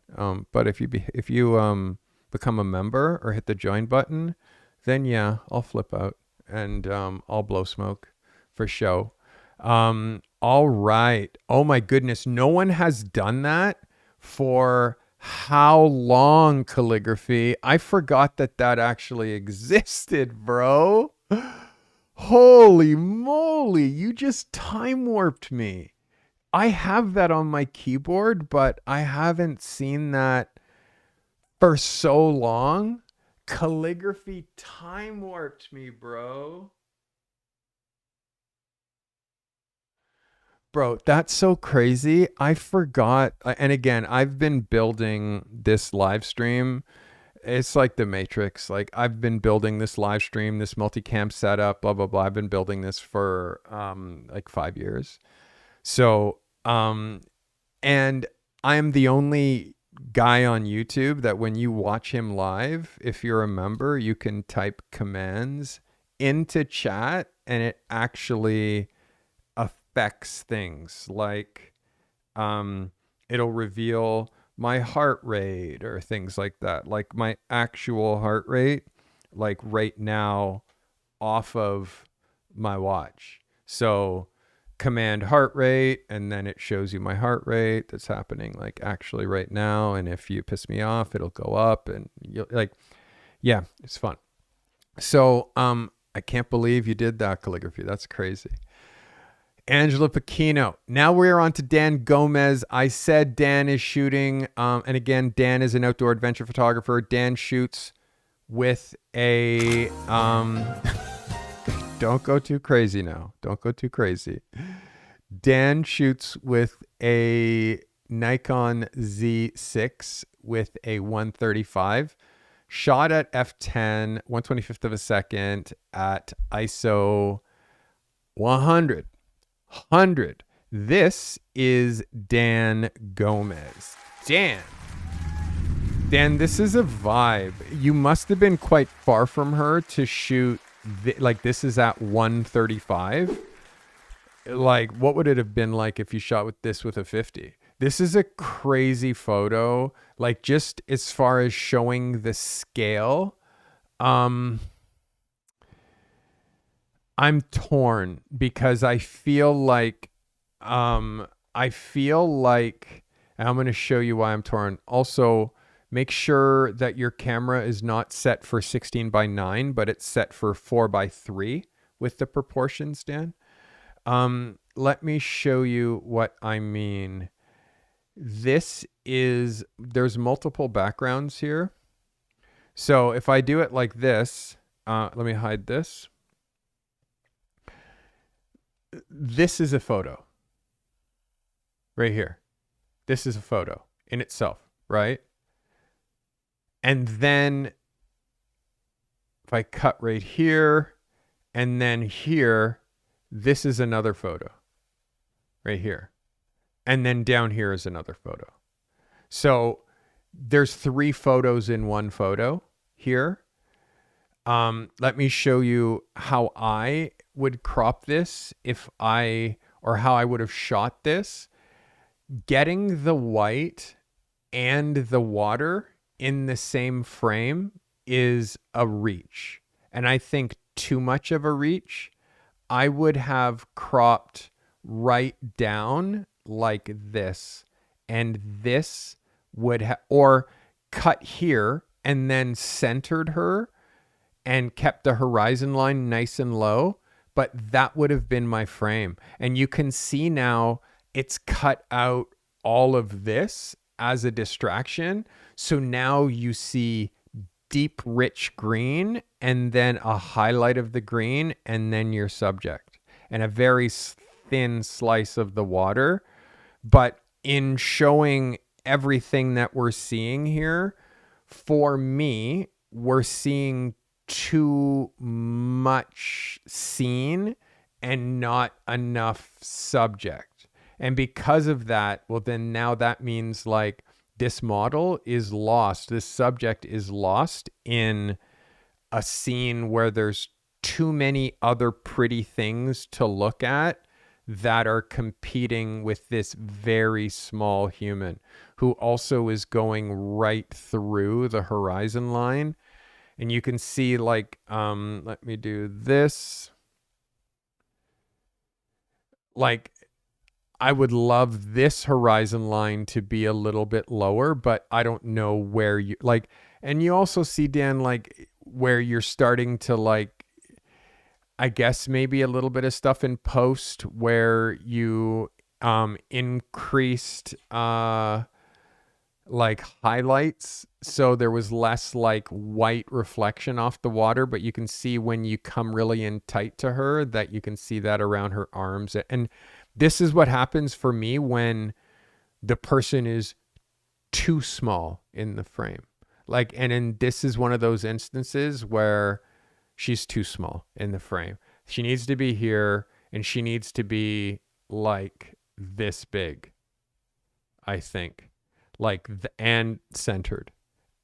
but if you become a member or hit the join button, then yeah, I'll flip out and I'll blow smoke for show. All right. Oh my goodness, no one has done that for how long, Calligraphy? I forgot that actually existed, bro. Holy moly, you just time warped me. I have that on my keyboard, but I haven't seen that for so long. Calligraphy time warped me, bro. Bro, that's so crazy. I forgot. And again, I've been building this live stream. It's like the Matrix. Like, I've been building this live stream, this multicam setup, blah, blah, blah. I've been building this for like 5 years. So, and I'm the only guy on YouTube that when you watch him live, if you're a member, you can type commands into chat and it actually affects things. Like, it'll reveal my heart rate or things like that. Like my actual heart rate, like right now off of my watch. So command heart rate, and then it shows you my heart rate that's happening like actually right now. And if you piss me off, it'll go up, and you'll like, yeah, it's fun. So, I can't believe you did that, Calligraphy. That's crazy. Angela Pacchino. Now we're on to Dan Gomez. I said Dan is shooting, and again, Dan is an outdoor adventure photographer. Dan shoots with a, don't go too crazy now. Don't go too crazy. Dan shoots with a Nikon Z6 with a 135. Shot at f10, 1/25th of a second at ISO 100. This is Dan Gomez. Dan, this is a vibe. You must have been quite far from her to shoot. Like, this is at 135. like, what would it have been like if you shot with this with a 50? This is a crazy photo, like just as far as showing the scale. Um, I'm torn because I feel like, and I'm going to show you why I'm torn. Also, make sure that your camera is not set for 16:9, but it's set for 4:3 with the proportions, Dan. Let me show you what I mean. There's multiple backgrounds here. So if I do it like this, let me hide this. This is a photo right here. This is a photo in itself, right? And then if I cut right here and then here, this is another photo right here. And then down here is another photo. So there's 3 photos in one photo here. Let me show you how I would crop this or how I would have shot this. Getting the white and the water in the same frame is a reach. And I think too much of a reach. I would have cropped right down like this, and this or cut here and then centered her and kept the horizon line nice and low, but that would have been my frame. And you can see now it's cut out all of this as a distraction. So now you see deep, rich green and then a highlight of the green and then your subject and a very thin slice of the water. But in showing everything that we're seeing here, for me, we're seeing too much scene and not enough subject. And because of that, well, then now that means like this model is lost. This subject is lost in a scene where there's too many other pretty things to look at that are competing with this very small human who also is going right through the horizon line. And you can see like, let me do this. Like, I would love this horizon line to be a little bit lower, but I don't know where you like, and you also see, Dan, like where you're starting to like, I guess maybe a little bit of stuff in post where you increased like highlights, so there was less like white reflection off the water, but you can see when you come really in tight to her that you can see that around her arms. And this is what happens for me when the person is too small in the frame. Like, and this is one of those instances where she's too small in the frame. She needs to be here and she needs to be like this big, I think, like and centered.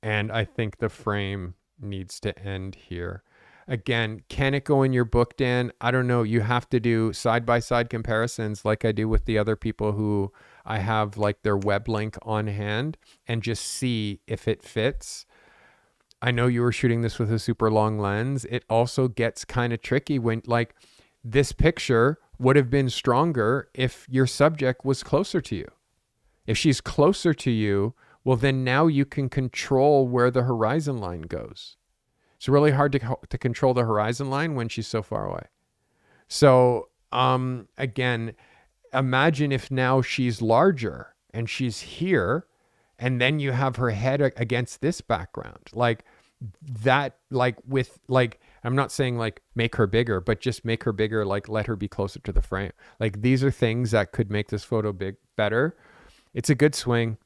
And I think the frame needs to end here. Again, can it go in your book, Dan? I don't know. You have to do side-by-side comparisons like I do with the other people who I have like their web link on hand and just see if it fits. I know you were shooting this with a super long lens. It also gets kind of tricky when like this picture would have been stronger if your subject was closer to you. If she's closer to you, well, then now you can control where the horizon line goes. It's really hard to control the horizon line when she's so far away. So again, imagine if now she's larger and she's here and then you have her head against this background. Like that, like with like, I'm not saying like make her bigger, but just make her bigger, like let her be closer to the frame. Like these are things that could make this photo better. It's a good swing.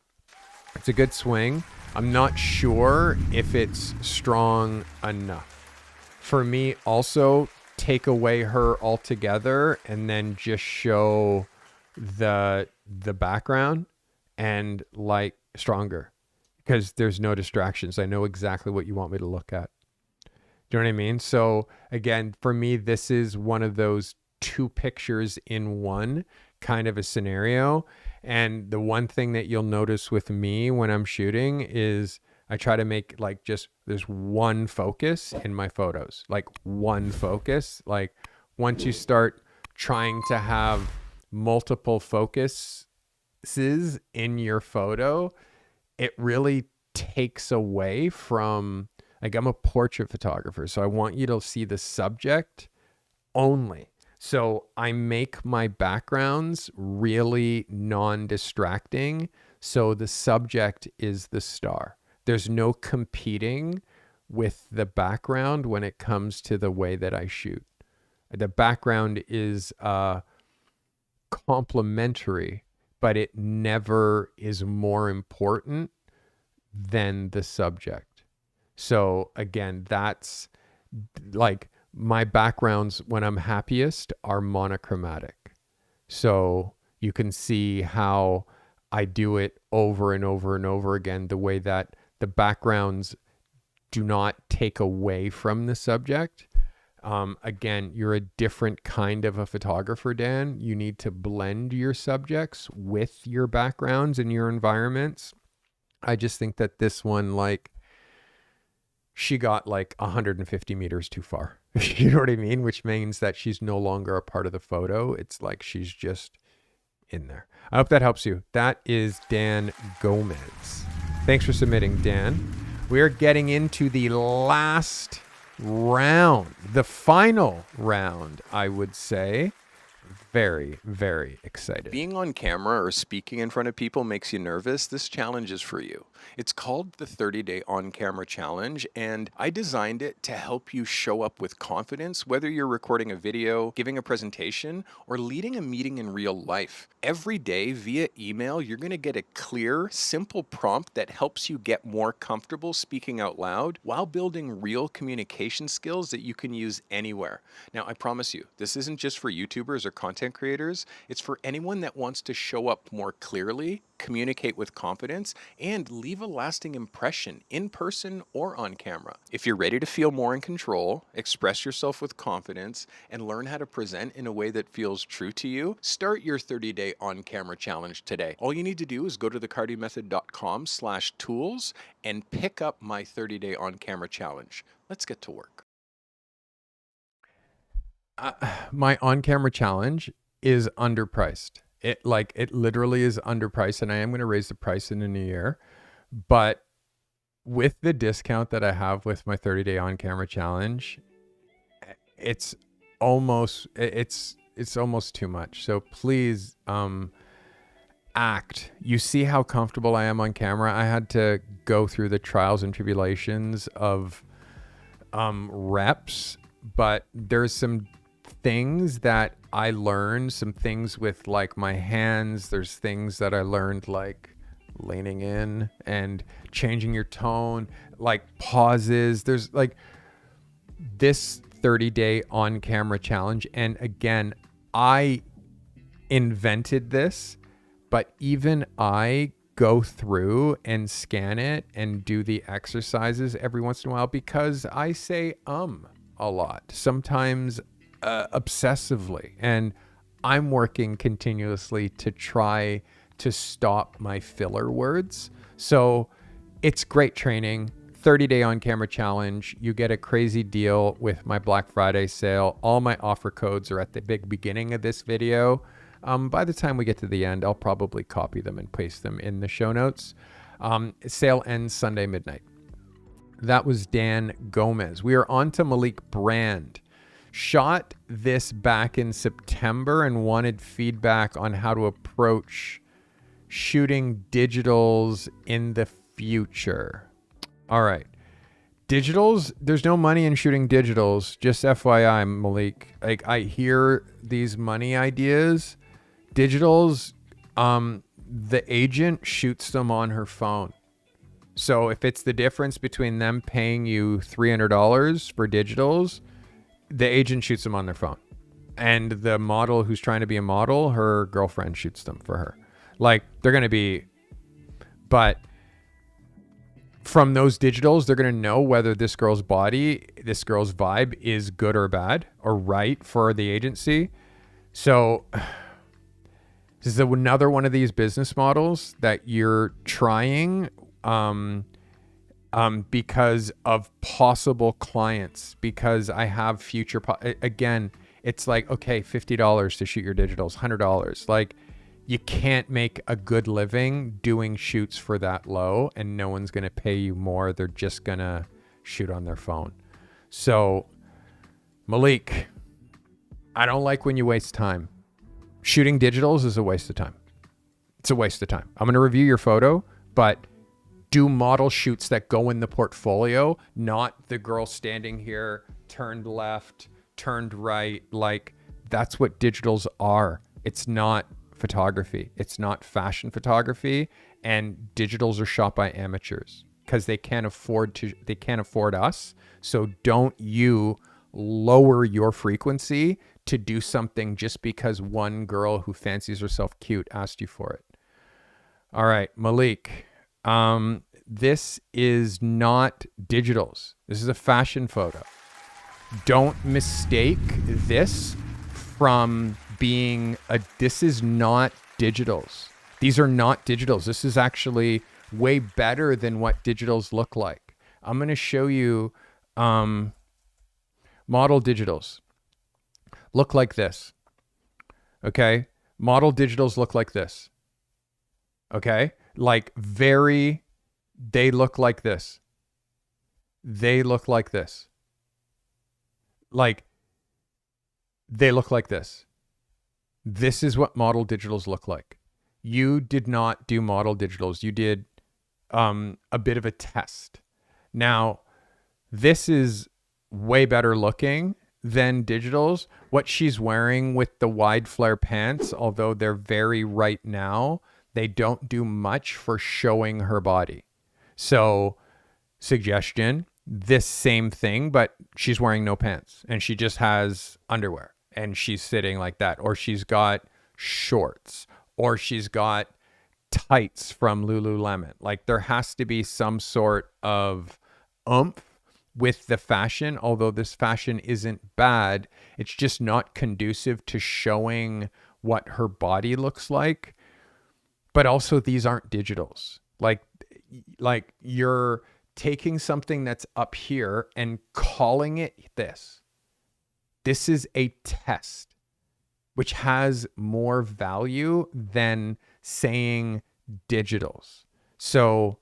It's a good swing. I'm not sure if it's strong enough. For me, also take away her altogether and then just show the background and like stronger because there's no distractions. I know exactly what you want me to look at. Do you know what I mean? So again, for me, this is one of those two pictures in one kind of a scenario. And the one thing that you'll notice with me when I'm shooting is I try to make like just there's one focus in my photos, like one focus. Like once you start trying to have multiple focuses in your photo, it really takes away from, like, I'm a portrait photographer, so I want you to see the subject only. So I make my backgrounds really non-distracting, so the subject is the star. There's no competing with the background when it comes to the way that I shoot. The background is complementary, but it never is more important than the subject. So again, that's like my backgrounds when I'm happiest are monochromatic. So you can see how I do it over and over and over again, the way that the backgrounds do not take away from the subject. Again, you're a different kind of a photographer, Dan. You need to blend your subjects with your backgrounds and your environments. I just think that this one, like, she got like 150 meters too far. You know what I mean? Which means that she's no longer a part of the photo. It's like she's just in there. I hope that helps you. That is Dan Gomez. Thanks for submitting, Dan. We are getting into the last round, the final round, I would say. Very, very excited. Being on camera or speaking in front of people makes you nervous. This challenge is for you. It's called the 30-Day On-Camera Challenge, and I designed it to help you show up with confidence, whether you're recording a video, giving a presentation, or leading a meeting in real life. Every day via email, you're going to get a clear, simple prompt that helps you get more comfortable speaking out loud while building real communication skills that you can use anywhere. Now, I promise you, this isn't just for YouTubers or content creators. It's for anyone that wants to show up more clearly, communicate with confidence, and leave a lasting impression in person or on camera. If you're ready to feel more in control, express yourself with confidence, and learn how to present in a way that feels true to you, start your 30-Day On-Camera Challenge today. All you need to do is go to thecartymethod.com/tools and pick up my 30-Day On-Camera Challenge. Let's get to work. My on-camera challenge is underpriced. It literally is underpriced, and I am going to raise the price in the new year. But with the discount that I have with my 30-Day on-camera challenge, it's almost too much. So please act. You see how comfortable I am on camera. I had to go through the trials and tribulations of reps, but there's some things that I learned, some things with like my hands. There's things that I learned, like leaning in and changing your tone, like pauses. There's like this 30-day on-camera challenge. And again, I invented this, but even I go through and scan it and do the exercises every once in a while because I say a lot, sometimes obsessively, and I'm working continuously to try to stop my filler words. So it's great training. 30-Day on-camera challenge. You get a crazy deal with my Black Friday sale. All my offer codes are at the big beginning of this video. By the time we get to the end, I'll probably copy them and paste them in the show notes. Sale ends Sunday midnight. That was Dan Gomez. We are on to Malik Brand. Shot this back in September and wanted feedback on how to approach shooting digitals in the future. All right. Digitals, there's no money in shooting digitals. Just FYI, Malik. Like, I hear these money ideas. Digitals, the agent shoots them on her phone. So if it's the difference between them paying you $300 for digitals, the agent shoots them on their phone. And the model who's trying to be a model, her girlfriend shoots them for her. Like, they're going to be, but from those digitals, they're going to know whether this girl's body, this girl's vibe is good or bad or right for the agency. So this is another one of these business models that you're trying because of possible clients, because I have future, again, it's like, okay, $50 to shoot your digitals, $100. Like, you can't make a good living doing shoots for that low, and no one's going to pay you more. They're just going to shoot on their phone. So, Malik, I don't like when you waste time. Shooting digitals is a waste of time. It's a waste of time. I'm going to review your photo, but do model shoots that go in the portfolio, not the girl standing here, turned left, turned right. Like, that's what digitals are. It's not photography. It's not fashion photography, and digitals are shot by amateurs because they can't afford us. So don't you lower your frequency to do something just because one girl who fancies herself cute asked you for it. All right, Malik. This is not digitals. This is a fashion photo. Don't mistake this from being this is not digitals. These are not digitals. This is actually way better than what digitals look like. I'm going to show you model digitals. Look like this. Okay? Model digitals look like this. Okay? Like they look like this. They look like this. Like, they look like this. This is what model digitals look like. You did not do model digitals. You did a bit of a test. Now, this is way better looking than digitals. What she's wearing with the wide flare pants, although they're very right now, they don't do much for showing her body. So, suggestion, this same thing, but she's wearing no pants and she just has underwear and she's sitting like that. Or she's got shorts, or she's got tights from Lululemon. Like, there has to be some sort of oomph with the fashion, although this fashion isn't bad. It's just not conducive to showing what her body looks like. But also, these aren't digitals. Like you're taking something that's up here and calling it this. This is a test, which has more value than saying digitals. So,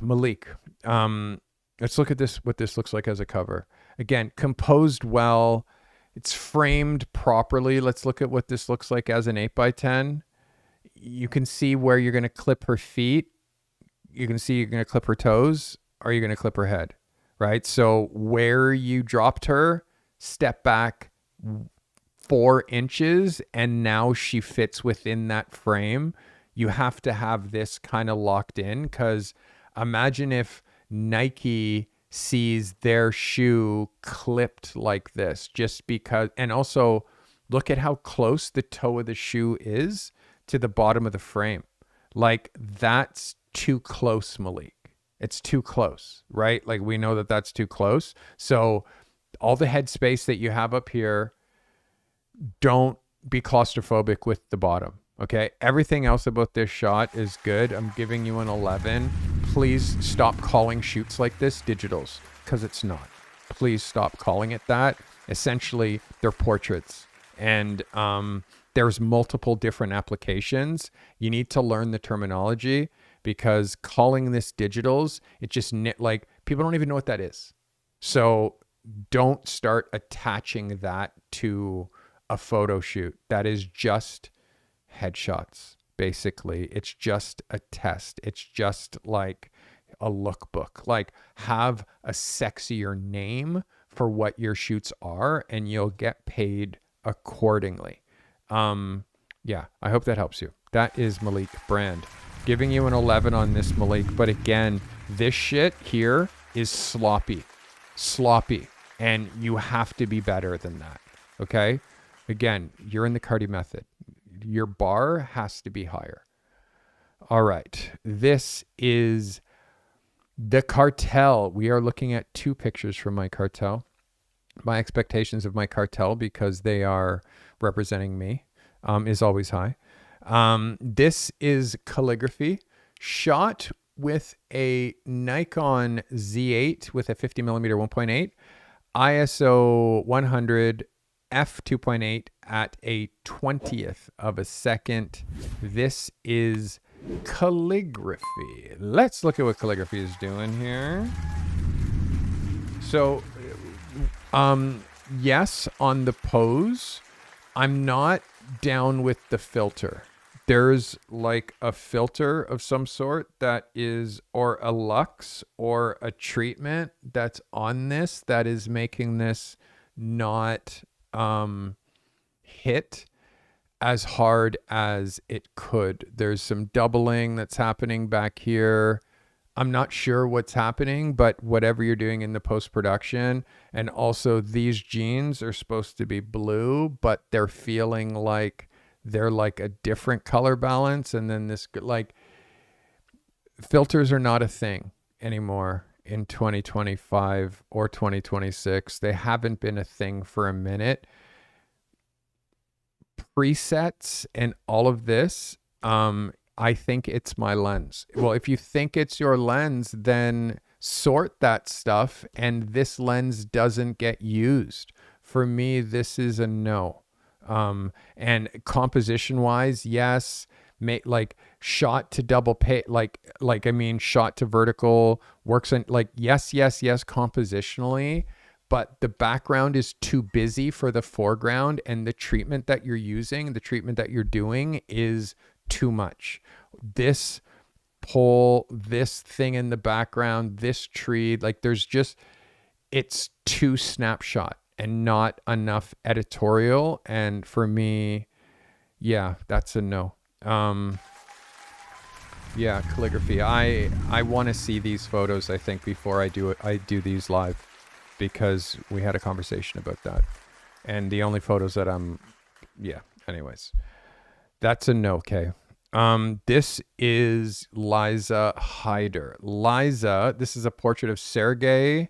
Malik, let's look at this, what this looks like as a cover. Again, composed well. It's framed properly. Let's look at what this looks like as an 8x10. You can see where you're going to clip her feet. You can see you're going to clip her toes, or you're going to clip her head, right? So where you dropped her, step back 4 inches, and now she fits within that frame. You have to have this kind of locked in, because imagine if Nike sees their shoe clipped like this, just because, and also look at how close the toe of the shoe is to the bottom of the frame. Like, that's too close, Malik. It's too close, right? Like, we know that that's too close. So all the head space that you have up here, don't be claustrophobic with the bottom. Okay. Everything else about this shot is good. I'm giving you an 11. Please stop calling shoots like this digitals, because it's not. Please stop calling it that. Essentially, they're portraits. And there's multiple different applications. You need to learn the terminology, because calling this digitals, it just like, people don't even know what that is. So don't start attaching that to a photo shoot. That is just headshots, basically. It's just a test. It's just like a lookbook. Like, have a sexier name for what your shoots are, and you'll get paid accordingly. Yeah, I hope that helps you. That is Malik Brand. Giving you an 11 on this, Malik. But again, this shit here is sloppy. And you have to be better than that. Okay? Again, you're in the Carty method. Your bar has to be higher. All right. This is the cartel. We are looking at 2 pictures from my cartel. my expectations of my cartel, because they are representing me, is always high. This is calligraphy shot with a Nikon Z8 with a 50 millimeter 1.8, ISO 100, f2.8 at a 20th of a second. This is calligraphy. Let's look at what calligraphy is doing here. So, yes, on the pose, I'm not down with the filter. There's like a filter of some sort that is, or a lux or a treatment that's on this that is making this not hit as hard as it could. There's some doubling that's happening back here. I'm not sure what's happening, but whatever you're doing in the post-production, and also these jeans are supposed to be blue, but they're feeling like they're like a different color balance. And then this, like, filters are not a thing anymore in 2025 or 2026. They haven't been a thing for a minute. Presets and all of this, I think it's my lens. Well, if you think it's your lens, then sort that stuff, and this lens doesn't get used. For me, this is a no. And composition wise, yes, like shot to double pay, shot to vertical works on, like, yes, compositionally, but the background is too busy for the foreground, and the treatment that you're using, the treatment that you're doing is too much. This pole, this thing in the background, this tree, like there's just, it's too snapshot and not enough editorial. And for me, yeah, that's a no. Yeah, calligraphy. I want to see these photos, I think, before I do these live, because we had a conversation about that. And the only photos that anyways. That's a no, okay. This is Liza Hyder. Liza, this is a portrait of Sergey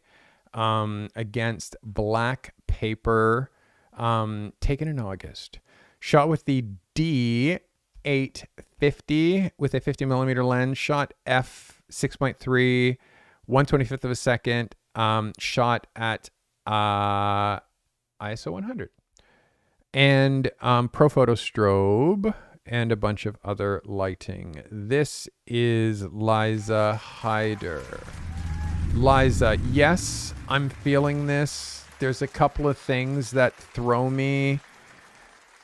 against black paper, taken in August. Shot with the D850 with a 50 millimeter lens, shot f6.3, 1/25 of a second, shot at ISO 100. And Profoto strobe and a bunch of other lighting. This is Liza Hyder. Liza, yes, I'm feeling this. There's a couple of things that throw me.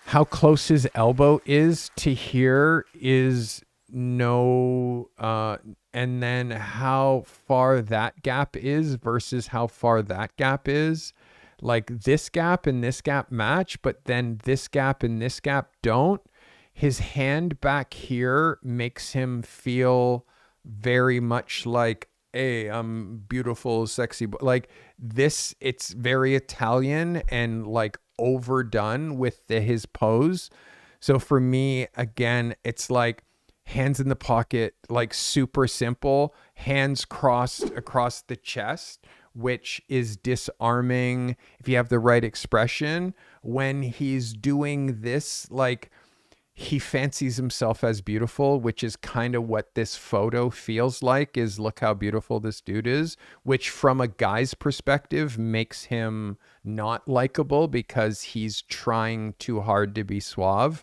How close his elbow is to here is no, and then how far that gap is versus how far that gap is. Like this gap and this gap match, but then this gap and this gap don't. His hand back here makes him feel very much like, hey, I'm beautiful, sexy. Like this, it's very Italian and like overdone with his pose. So for me, again, it's like hands in the pocket, like super simple, hands crossed across the chest, which is disarming if you have the right expression. When he's doing this, like he fancies himself as beautiful, which is kind of what this photo feels like, is look how beautiful this dude is, which from a guy's perspective makes him not likable because he's trying too hard to be suave.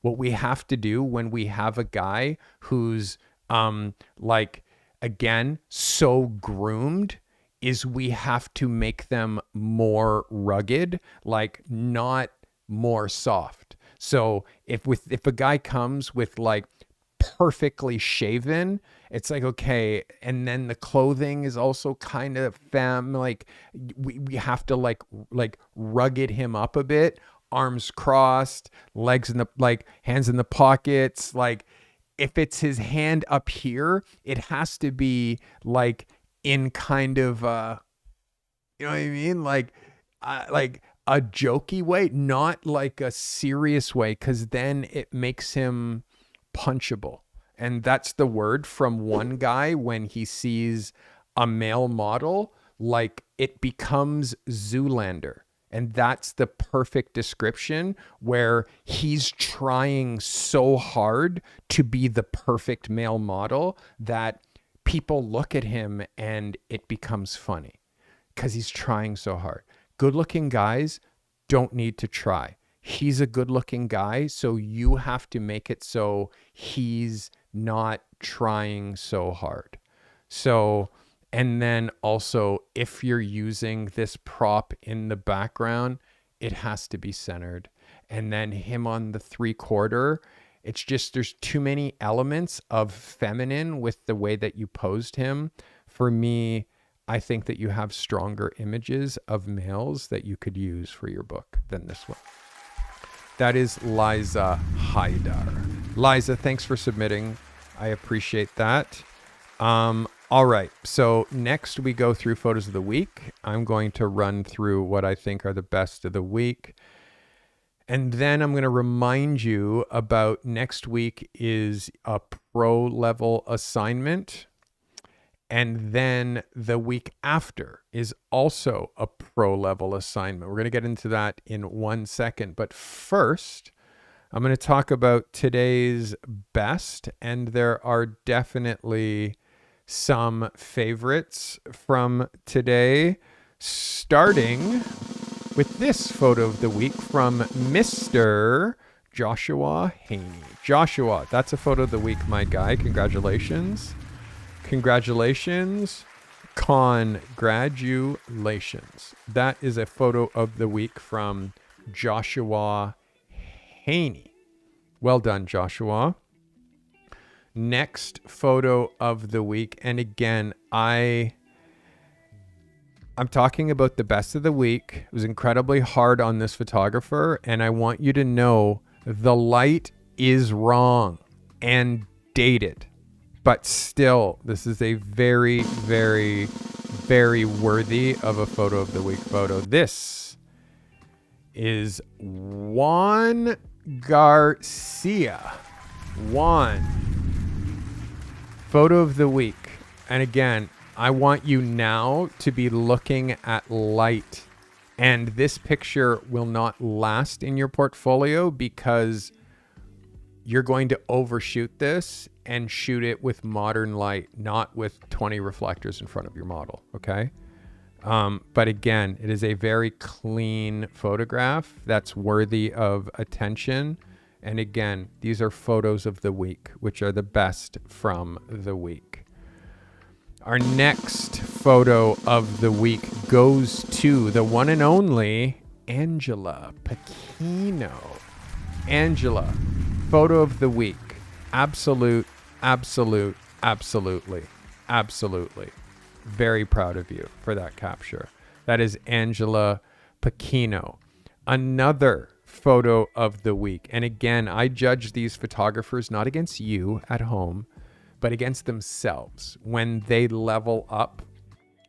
What we have to do when we have a guy who's like, again, so groomed, is we have to make them more rugged, like not more soft. So if a guy comes with like perfectly shaven, it's like, okay. And then the clothing is also kind of femme, like we have to like rugged him up a bit, arms crossed, legs in the, like hands in the pockets. Like if it's his hand up here, it has to be like in kind of, you know what I mean? Like a jokey way, not like a serious way, because then it makes him punchable. And that's the word from one guy when he sees a male model. like it becomes Zoolander. And that's the perfect description, where he's trying so hard to be the perfect male model that people look at him and it becomes funny because he's trying so hard. Good looking guys don't need to try. He's a good looking guy, so you have to make it so he's not trying so hard. So, and then also, if you're using this prop in the background, it has to be centered. And then him on the 3/4, it's just, there's too many elements of feminine with the way that you posed him. For me, I think that you have stronger images of males that you could use for your book than this one. That is Liza Haidar. Liza, thanks for submitting. I appreciate that. All right. So next we go through photos of the week. I'm going to run through what I think are the best of the week. And then I'm going to remind you about next week is a pro level assignment. And then the week after is also a pro level assignment. We're going to get into that in 1 second. But first, I'm going to talk about today's best. And there are definitely some favorites from today, starting with this photo of the week from Mr. Joshua Haney. Joshua, that's a photo of the week, my guy. Congratulations. Congratulations. Congratulations. That is a photo of the week from Joshua Haney. Well done, Joshua. Next photo of the week. And again, I'm talking about the best of the week. It was incredibly hard on this photographer. And I want you to know the light is wrong and dated. But still, this is a very, very, very worthy of a photo of the week photo. This is Juan Garcia. Juan. Photo of the week. And again, I want you now to be looking at light. And this picture will not last in your portfolio because you're going to overshoot this and shoot it with modern light, not with 20 reflectors in front of your model, okay? But again, it is a very clean photograph that's worthy of attention. And again, these are photos of the week, which are the best from the week. Our next photo of the week goes to the one and only Angela Pacino. Angela, photo of the week. Absolutely. Very proud of you for that capture. That is Angela Pacino. Another photo of the week. And again, I judge these photographers not against you at home, but against themselves when they level up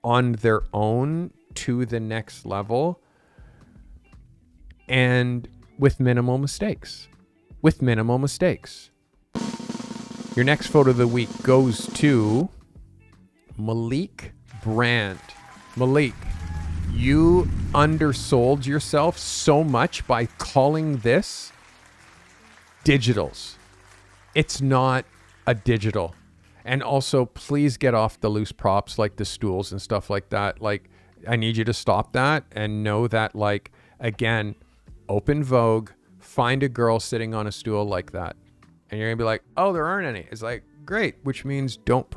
on their own to the next level and with minimal mistakes. With minimal mistakes. Your next photo of the week goes to Malik Brand. Malik, you undersold yourself so much by calling this digitals. It's not a digital. And also, please get off the loose props like the stools and stuff like that. Like, I need you to stop that and know that, like, again, open Vogue, find a girl sitting on a stool like that. And you're gonna be like, oh, there aren't any. It's like, great, which means don't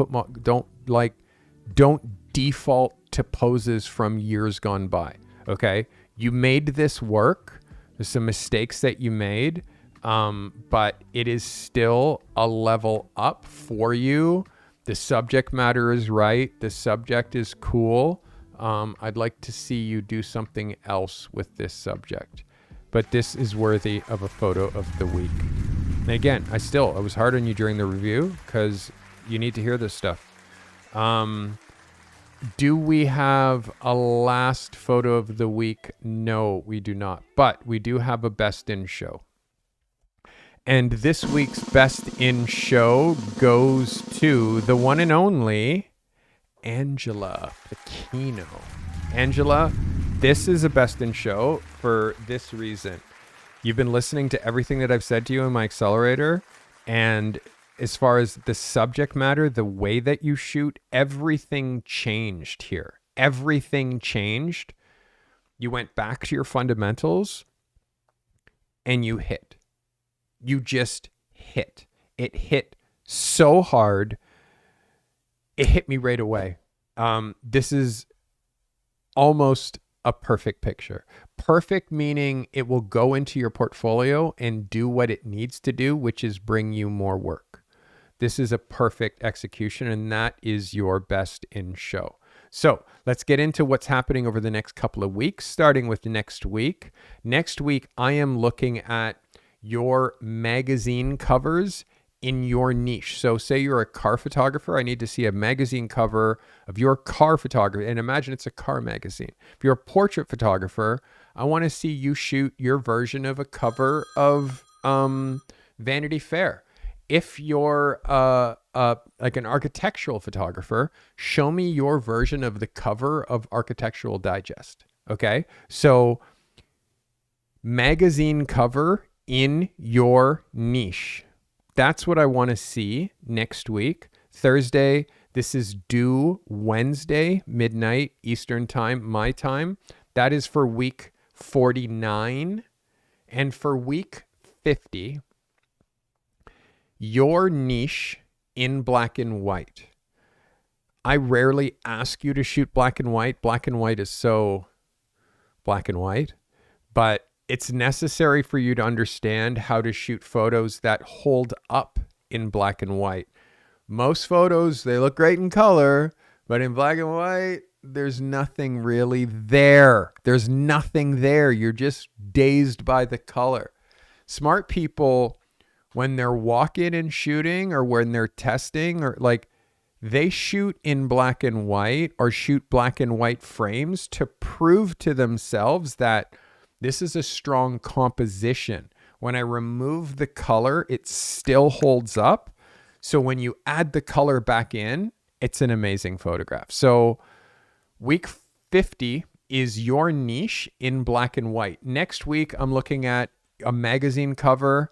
default to poses from years gone by. Okay, you made this work. There's some mistakes that you made, but it is still a level up for you. The subject matter is right. The subject is cool. I'd like to see you do something else with this subject, but this is worthy of a photo of the week. And again, I was hard on you during the review because you need to hear this stuff. Do we have a last photo of the week? No, we do not. But we do have a best in show. And this week's best in show goes to the one and only Angela Aquino. Angela, this is a best in show for this reason. You've been listening to everything that I've said to you in my accelerator, and as far as the subject matter, the way that you shoot, everything changed here. Everything changed. You went back to your fundamentals and you hit. You just hit. It hit so hard. It hit me right away. This is almost a perfect picture. Perfect meaning it will go into your portfolio and do what it needs to do, which is bring you more work. This is a perfect execution, and that is your best in show. So let's get into what's happening over the next couple of weeks, starting with next week. Next week, I am looking at your magazine covers in your niche. So say you're a car photographer, I need to see a magazine cover of your car photography, and imagine it's a car magazine. If you're a portrait photographer, I want to see you shoot your version of a cover of Vanity Fair. If you're like an architectural photographer, show me your version of the cover of Architectural Digest. Okay, so magazine cover in your niche. That's what I want to see next week. Thursday, this is due Wednesday, midnight Eastern time, my time. That is for week 49. And for week 50, your niche in black and white. I rarely ask you to shoot black and white. Black and white is so black and white, but it's necessary for you to understand how to shoot photos that hold up in black and white. Most photos, they look great in color, but in black and white, there's nothing really there. There's nothing there. You're just dazed by the color. Smart people, when they're walking and shooting or when they're testing, or like, they shoot in black and white or shoot black and white frames to prove to themselves that this is a strong composition. When I remove the color, it still holds up. So when you add the color back in, it's an amazing photograph. So week 50 is your niche in black and white. Next week, I'm looking at a magazine cover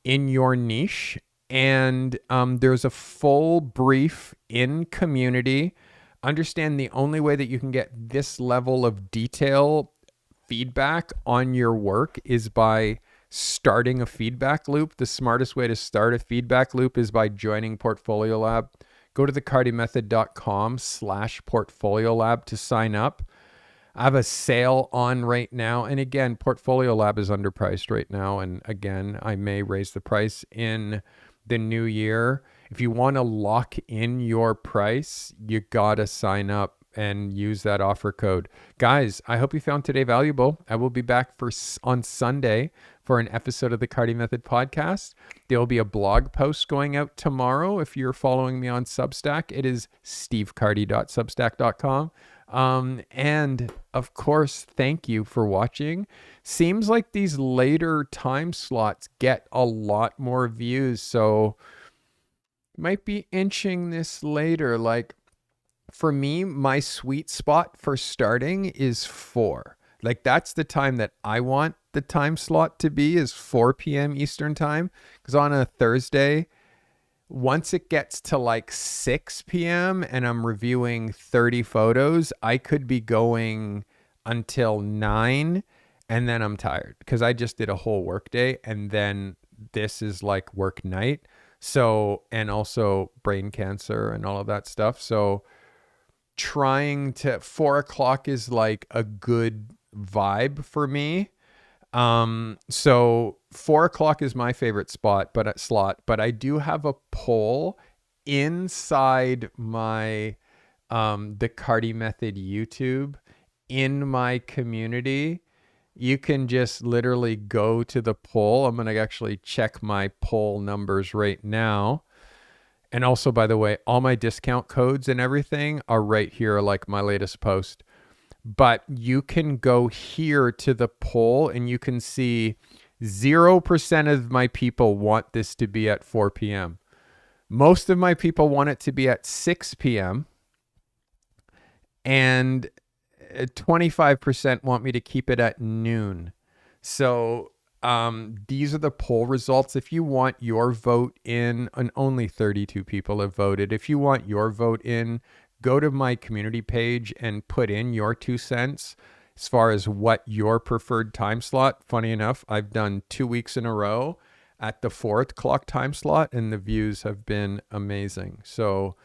in your niche. And there's a full brief in community. Understand the only way that you can get this level of detail feedback on your work is by starting a feedback loop. The smartest way to start a feedback loop is by joining Portfolio Lab. Go to thecartymethod.com/Portfolio Lab to sign up. I have a sale on right now. And again, Portfolio Lab is underpriced right now. And again, I may raise the price in the new year. If you want to lock in your price, you got to sign up and use that offer code. Guys, I hope you found today valuable. I will be back on Sunday for an episode of the Carte Method podcast. There will be a blog post going out tomorrow. If you're following me on Substack, it is stevecarty.substack.com. And of course, thank you for watching. Seems like these later time slots get a lot more views, so might be inching this later. Like, for me, my sweet spot for starting is 4. Like, that's the time that I want the time slot to be, is 4 p.m. Eastern time. Because on a Thursday, once it gets to like 6 p.m. and I'm reviewing 30 photos, I could be going until 9 and then I'm tired because I just did a whole work day and then this is like work night. So, and also brain cancer and all of that stuff. So trying to 4 o'clock is like a good vibe for me. So 4 o'clock is my favorite spot, but I do have a poll inside my, the Carty Method YouTube in my community. You can just literally go to the poll. I'm going to actually check my poll numbers right now. And also, by the way, all my discount codes and everything are right here, like my latest post. But you can go here to the poll and you can see 0% of my people want this to be at 4 p.m. Most of my people want it to be at 6 p.m. and 25% want me to keep it at noon. So these are the poll results. If you want your vote in, and only 32 people have voted, if you want your vote in, go to my community page and put in your 2 cents as far as what your preferred time slot. Funny enough, I've done 2 weeks in a row at the 4:00 time slot, and the views have been amazing. So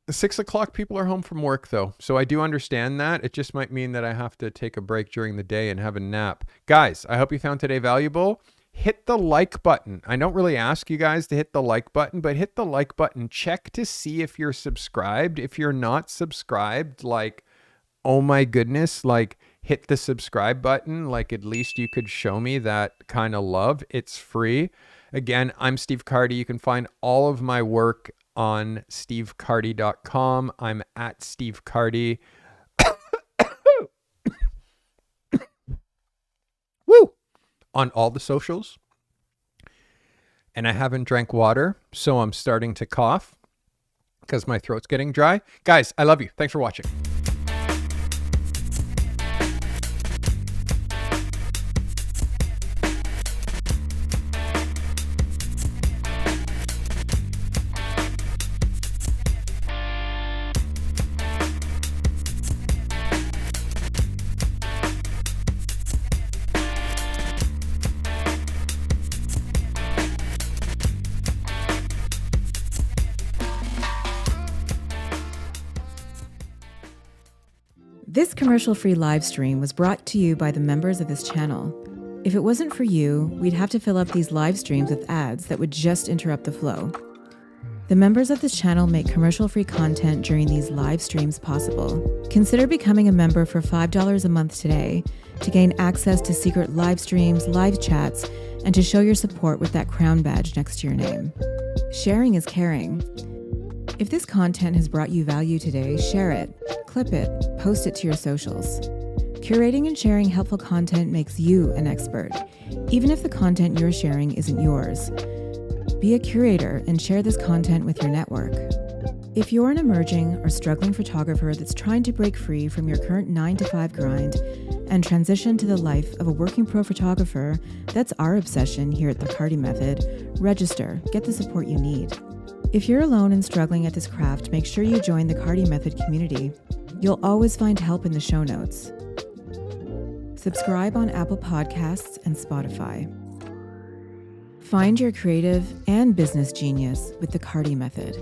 6:00 people are home from work though. So I do understand that. It just might mean that I have to take a break during the day and have a nap. Guys, I hope you found today valuable. Hit the like button. I don't really ask you guys to hit the like button, but hit the like button. Check to see if you're subscribed. If you're not subscribed, like, oh my goodness, like, hit the subscribe button. Like, at least you could show me that kind of love. It's free. Again, I'm Steve Carty. You can find all of my work on stevecarty.com. I'm at Steve Carty. Woo! On all the socials. And I haven't drank water, so I'm starting to cough because my throat's getting dry. Guys, I love you. Thanks for watching. This commercial-free live stream was brought to you by the members of this channel. If it wasn't for you, we'd have to fill up these live streams with ads that would just interrupt the flow. The members of this channel make commercial-free content during these live streams possible. Consider becoming a member for $5 a month today to gain access to secret live streams, live chats, and to show your support with that crown badge next to your name. Sharing is caring. If this content has brought you value today, share it, clip it, post it to your socials. Curating and sharing helpful content makes you an expert, even if the content you're sharing isn't yours. Be a curator and share this content with your network. If you're an emerging or struggling photographer that's trying to break free from your current 9-to-5 grind and transition to the life of a working pro photographer, that's our obsession here at the Carty Method. Register, get the support you need. If you're alone and struggling at this craft, make sure you join the Carty Method community. You'll always find help in the show notes. Subscribe on Apple Podcasts and Spotify. Find your creative and business genius with the Carty Method.